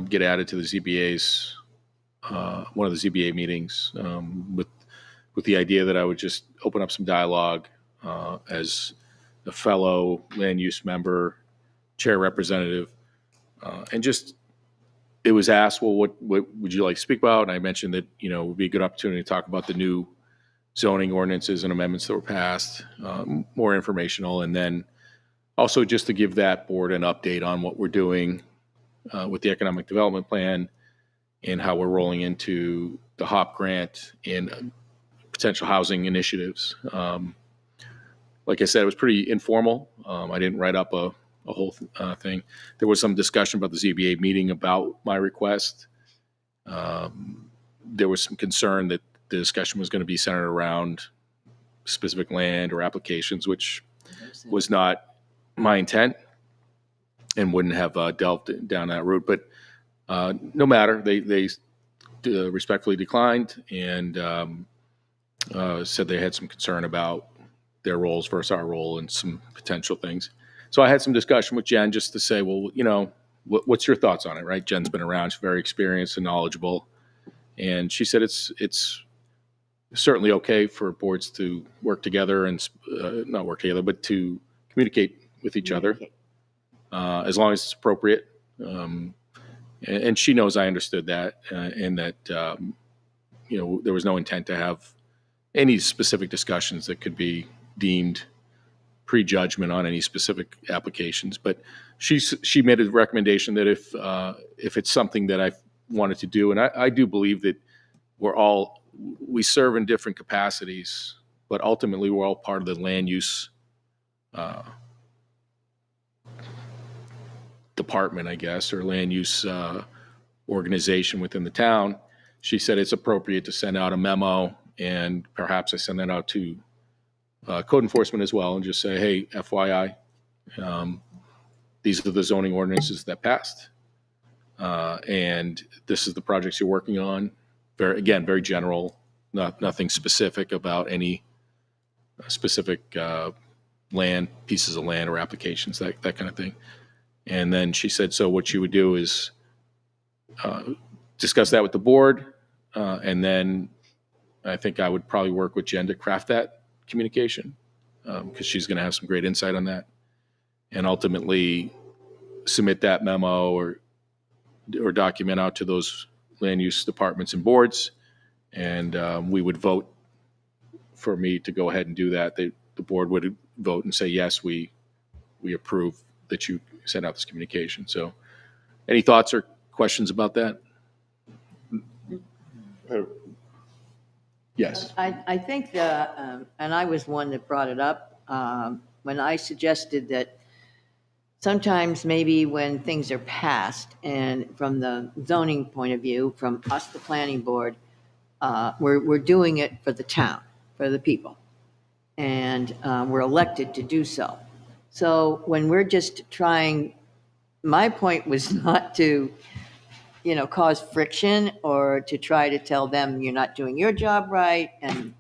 get added to the ZBA's one of the ZBA meetings, with the idea that I would just open up some dialogue as a fellow land use member, chair representative, and just, it was asked, well, what would you like to speak about? And I mentioned that, it would be a good opportunity to talk about the new zoning ordinances and amendments that were passed, more informational, and then also just to give that board an update on what we're doing with the economic development plan and how we're rolling into the HOP grant and potential housing initiatives. Like I said, it was pretty informal. I didn't write up a whole thing. There was some discussion about the ZBA meeting about my request. There was some concern that the discussion was going to be centered around specific land or applications, which was not my intent and wouldn't have delved down that route. But no matter, they respectfully declined and said they had some concern about their roles versus our role and some potential things. So I had some discussion with Jen just to say, well, what's your thoughts on it, right? Jen's been around, she's very experienced and knowledgeable. And she said it's certainly okay for boards to work together and not work together, but to communicate with each other as long as it's appropriate. And she knows I understood that and that, there was no intent to have any specific discussions that could be deemed prejudgment on any specific applications. But she made a recommendation that if it's something that I wanted to do, and I do believe that we serve in different capacities, but ultimately we're all part of the land use department, I guess, or land use organization within the town. She said it's appropriate to send out a memo, and perhaps I send that out to code enforcement as well, and just say, hey, FYI, these are the zoning ordinances that passed, and this is the projects you're working on. Very general, nothing specific about any specific pieces of land or applications, that kind of thing. And then she said, so what you would do is discuss that with the board, and then I think I would probably work with Jen to craft that communication, because she's going to have some great insight on that, and ultimately submit that memo or document out to those land use departments and boards, and we would vote for me to go ahead and do that. The board would vote and say, yes, we approve that you send out this communication. So any thoughts or questions about that? Yes. I think and I was one that brought it up, when I suggested that sometimes maybe when things are passed and from the zoning point of view, from us, the planning board, we're doing it for the town, for the people. And we're elected to do so. So when we're just trying, my point was not to, cause friction or to try to tell them you're not doing your job right and,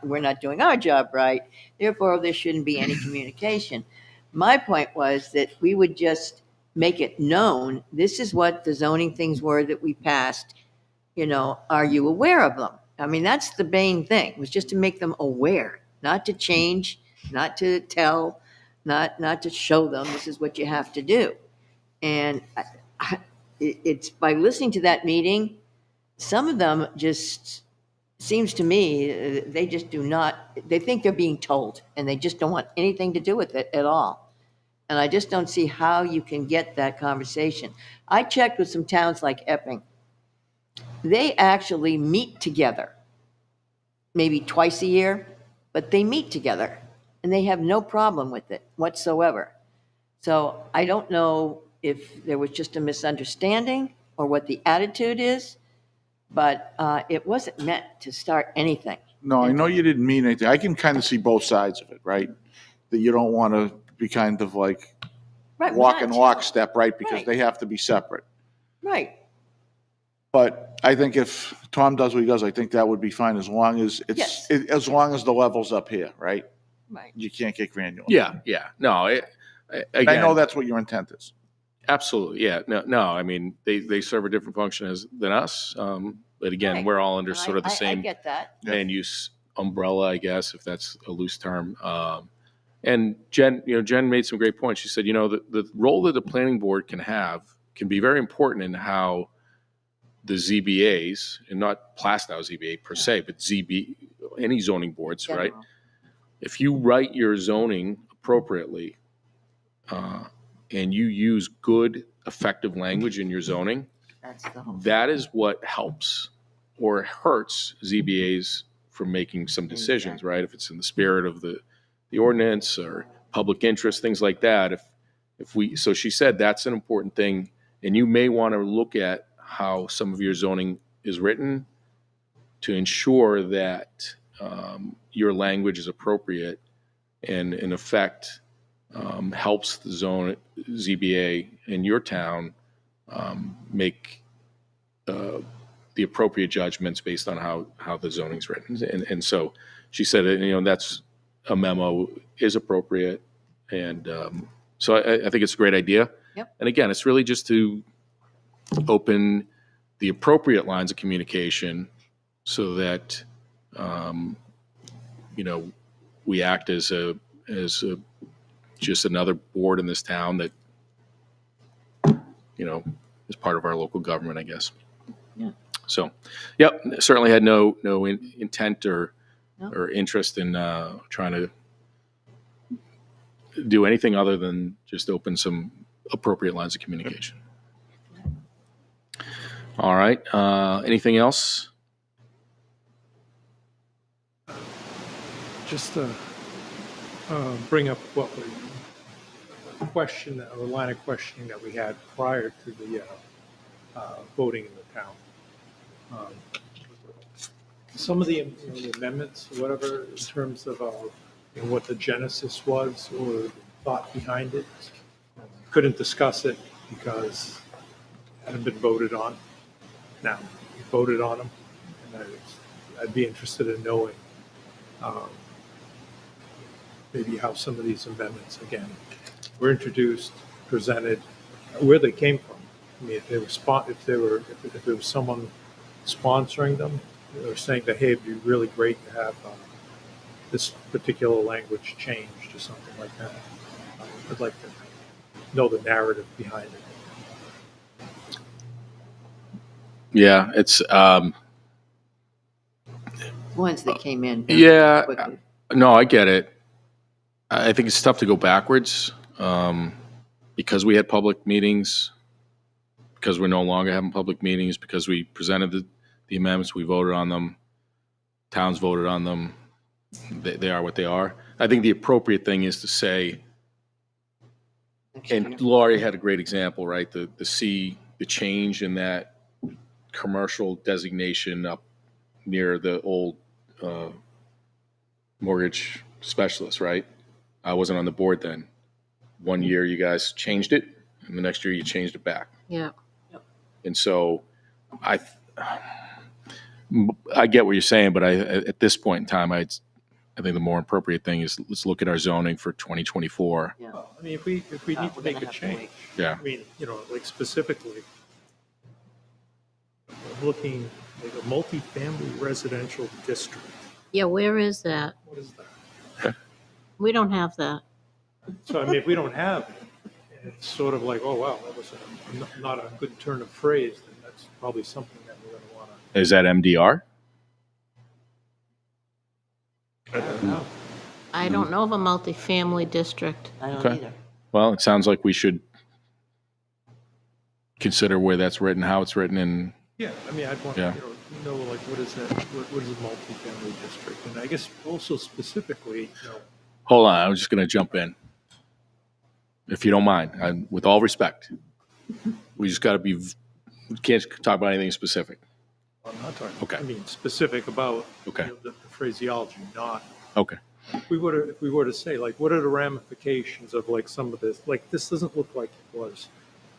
we're not doing our job right. Therefore, there shouldn't be any communication. My point was that we would just make it known, this is what the zoning things were that we passed. Are you aware of them? I mean, that's the main thing, was just to make them aware, not to change, not to tell, not to show them this is what you have to do. And it's by listening to that meeting, some of them just seems to me they just do not, they think they're being told and they just don't want anything to do with it at all. And I just don't see how you can get that conversation. I checked with some towns like Epping. They actually meet together, maybe twice a year, but they meet together and they have no problem with it whatsoever. So I don't know if there was just a misunderstanding or what the attitude is, but it wasn't meant to start anything. No, I know you didn't mean anything. I can kind of see both sides of it, right? That you don't want to be kind of like Right, we're walk in not- lockstep, right? Because Right. they have to be separate. Right, But I think if Tom does what he does, I think that would be fine as long as Yes. as long as the level's up here, right? right. You can't get granular. Yeah, yeah. No, I again, know that's what your intent is. absolutely. Yeah. No, I mean, they serve a different function than us. But again, Right. we're all under And sort of the I same get that. land use umbrella, I guess, if that's a loose term. And Jen made some great points. She said, the role that the planning board can be very important in how the ZBAs, and not Plastow ZBA per se, but any zoning boards, right? General. If you write your zoning appropriately, and you use good, effective language in your zoning, That's the whole. that is what helps or hurts ZBAs from making some decisions, right? If it's in the spirit of the ordinance or public interest, things like that. So she said that's an important thing, and you may want to look at how some of your zoning is written to ensure that your language is appropriate and in effect helps the ZBA in your town make the appropriate judgments based on how the zoning's written. And so she said, that's a memo is appropriate. And so I think it's a great idea. Yep. And again, it's really just to open the appropriate lines of communication so that, we act as just another board in this town that, is part of our local government, I guess. Yeah. So, yep, certainly had no intent or No. or interest in trying to do anything other than just open some appropriate lines of communication. All right. Anything else? Just to bring up a line of questioning that we had prior to the voting in the town. Some of the amendments, whatever, in terms of what the genesis was or the thought behind it, couldn't discuss it because it hadn't been voted on. Now, we voted on them, and I'd be interested in knowing maybe how some of these amendments, again, were introduced, presented, where they came from. I mean, if there was someone sponsoring them, or saying that, hey, it'd be really great to have this particular language changed or something like that. I'd like to know the narrative behind it. Yeah, it's Ones that came in. yeah. quickly. No, I get it. I think it's tough to go backwards because we had public meetings, because we're no longer having public meetings, because we presented the amendments, we voted on them. Towns voted on them. They are what they are. I think the appropriate thing is to say, and Laurie had a great example, right? The change in that commercial designation up near the old mortgage specialist, right? I wasn't on the board then. One year you guys changed it, and the next year you changed it back. Yeah. And so I get what you're saying, but at this point in time, I think the more appropriate thing is let's look at our zoning for 2024. Well, I mean, if we need to make a change, Yeah. I mean, like specifically, I'm looking like a multifamily residential district. Yeah, where is that? What is that? We don't have that. So I mean, if we don't have it, it's sort of like, oh, wow, that was not a good turn of phrase, then that's probably something that we're going to want to. Is that MDR? I don't know. I don't know of a multifamily district. I don't Okay. either. Well, it sounds like we should consider where that's written, how it's written, and Yeah, I mean, I'd want Yeah. to, like, what is that? What is a multifamily district? And I guess also specifically, hold on, I'm just going to jump in, if you don't mind, with all respect. We just got to we can't talk about anything specific. I'm not talking. Okay. I mean, specific about Okay. the phraseology, not. Okay. If we were to say, like, what are the ramifications of like some of this? Like, this doesn't look like it was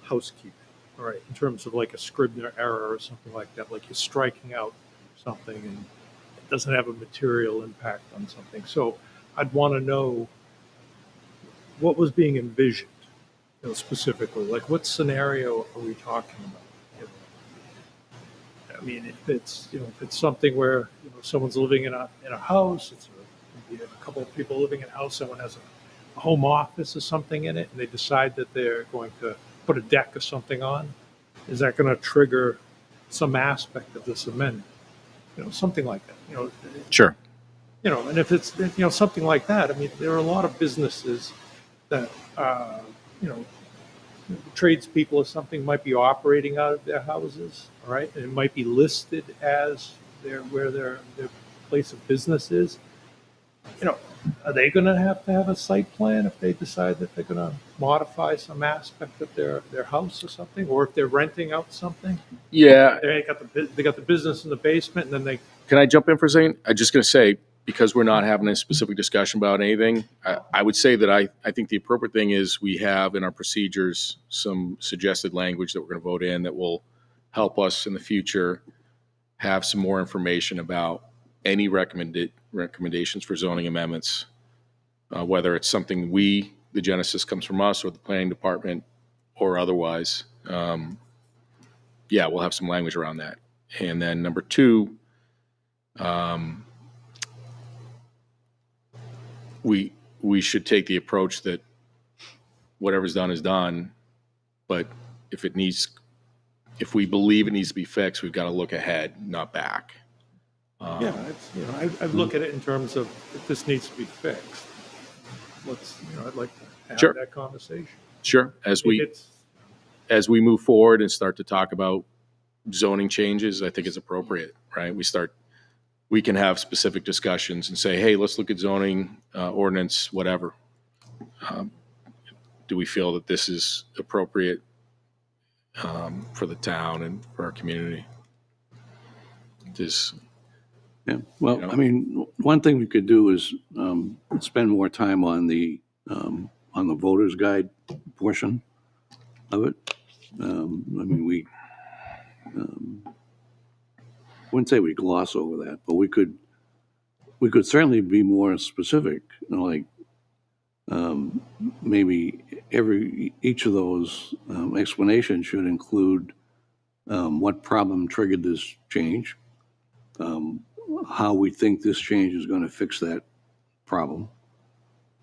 housekeeping, all right, in terms of like a Scribner error or something like that. Like you're striking out something and it doesn't have a material impact on something. So I'd want to know what was being envisioned, specifically. Like, what scenario are we talking about? I mean, if it's something where someone's living in a house, it's maybe a couple of people living in a house, someone has a home office or something in it, and they decide that they're going to put a deck or something on, is that going to trigger some aspect of this amendment? Something like that. Sure. And if it's something like that, I mean, there are a lot of businesses that tradespeople or something might be operating out of their houses, all right? And it might be listed as where their place of business is. Are they going to have a site plan if they decide that they're going to modify some aspect of their house or something? Or if they're renting out something? Yeah. They got the business in the basement, and then they. Can I jump in for a second? I'm just going to say, because we're not having a specific discussion about anything, I would say that I think the appropriate thing is we have in our procedures some suggested language that we're going to vote in that will help us in the future have some more information about any recommendations for zoning amendments, whether it's something the genesis comes from us or the planning department or otherwise. We'll have some language around that. And then number two, we should take the approach that whatever's done is done, but if we believe it needs to be fixed, we've got to look ahead, not back. I'd look at it in terms of if this needs to be fixed. I'd like to have Sure. that conversation. Sure. As we move forward and start to talk about zoning changes, I think it's appropriate, right? We can have specific discussions and say, hey, let's look at zoning ordinance, whatever. Do we feel that this is appropriate for the town and for our community? Yeah, well, I mean, one thing we could do is spend more time on the voter's guide portion of it. I mean, we wouldn't say we gloss over that, but we could certainly be more specific, like maybe each of those explanations should include what problem triggered this change, how we think this change is going to fix that problem.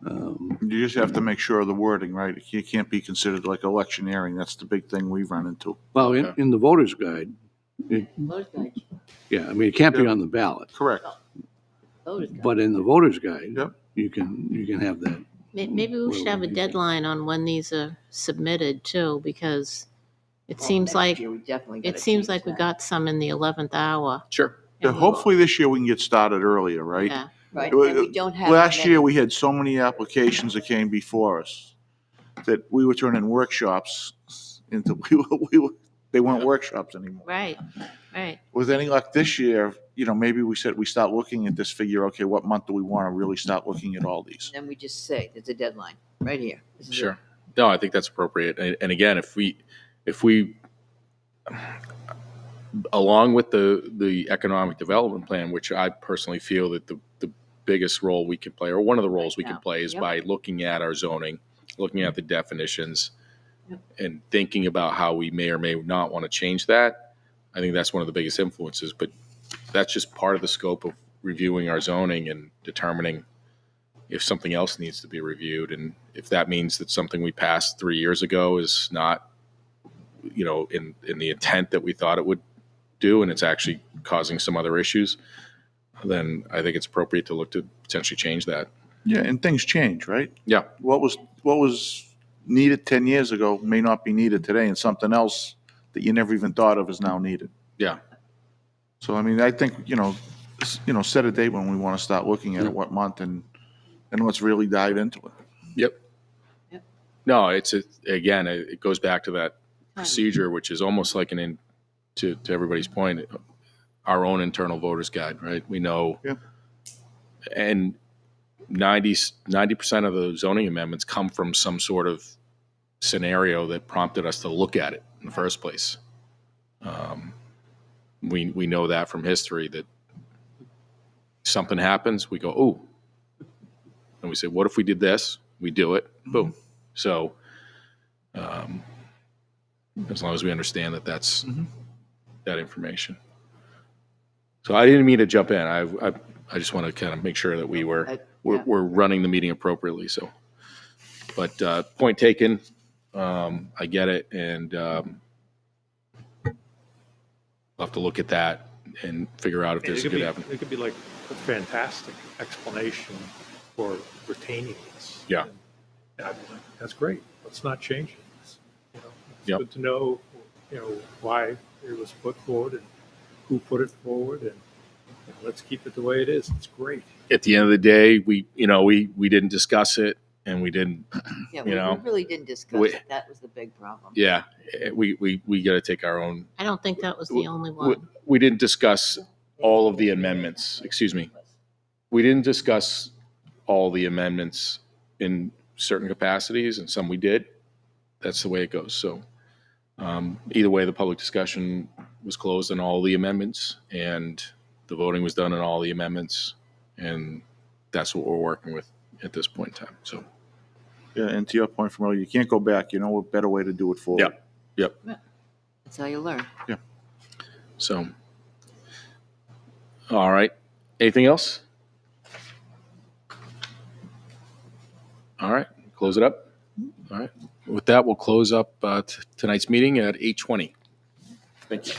You just have to make sure of the wording, right? It can't be considered like electioneering. That's the big thing we've run into. Well, in the voter's guide, Voter's guide. yeah, I mean, it can't be on the ballot, Correct. Voter's guide. but in the voter's guide, Yep. you can have that. Maybe we should have a deadline on when these are submitted too, because it seems Next like year, we definitely gotta it seems change like we that. got some in the 11th hour. Sure. Yeah, And we'll- hopefully this year we can get started earlier, right? Yeah, right. It wa- And we don't have. Last many. year, we had so many applications that came before us that we were turning workshops into, they weren't workshops anymore. Right, right. With any luck this year, maybe we said we start looking at this figure, okay, what month do we want to really start looking at all these? Then we just say, there's a deadline, right here. This is it. Sure. No, I think that's appropriate. And again, if we, along with the economic development plan, which I personally feel that the biggest role we can play, or one of the roles we can play, is Yep. by looking at our zoning, looking at the definitions, Yep. and thinking about how we may or may not want to change that. I think that's one of the biggest influences, but that's just part of the scope of reviewing our zoning and determining if something else needs to be reviewed. And if that means that something we passed 3 years ago is not, in the intent that we thought it would do, and it's actually causing some other issues, then I think it's appropriate to look to potentially change that. Yeah, and things change, right? Yeah. What was needed 10 years ago may not be needed today, and something else that you never even thought of is now needed. Yeah. So, I mean, I think, set a date when we want to start looking at it, what month, and let's really dive into it. Yep. Yep. No, again, it goes back to that procedure, which is almost like to everybody's point, our own internal voters guide, right? We know, Yeah. and 90% of the zoning amendments come from some sort of scenario that prompted us to look at it in the first place. We know that from history, that something happens, we go, oh, and we say, what if we did this? We do it, boom. So as long as we understand that that's that information. So I didn't mean to jump in. I just want to kind of make sure that we're running the meeting appropriately. So, but point taken. I get it, and we'll have to look at that and figure out if there's a good avenue. It could be like a fantastic explanation for retaining this. Yeah. And I'd be like, that's great. Let's not change this. It's Yep. good to know, why it was put forward and who put it forward, and let's keep it the way it is. It's great. At the end of the day, we didn't discuss it, and we didn't. Yeah, we really didn't discuss we- it. That was the big problem. Yeah, we got to take our own. I don't think that was the only one. We didn't discuss all of the amendments. Excuse me. We didn't discuss all the amendments in certain capacities, and some we did. That's the way it goes. So either way, the public discussion was closed on all the amendments, and the voting was done on all the amendments, and that's what we're working with at this point in time. So, Yeah, and to your point from earlier, you can't go back. You know a better way to do it forward. yep. That's how you learn. So, all right. Anything else? All right. Close it up. All right. With that, we'll close up tonight's meeting at 8:20. Thank you.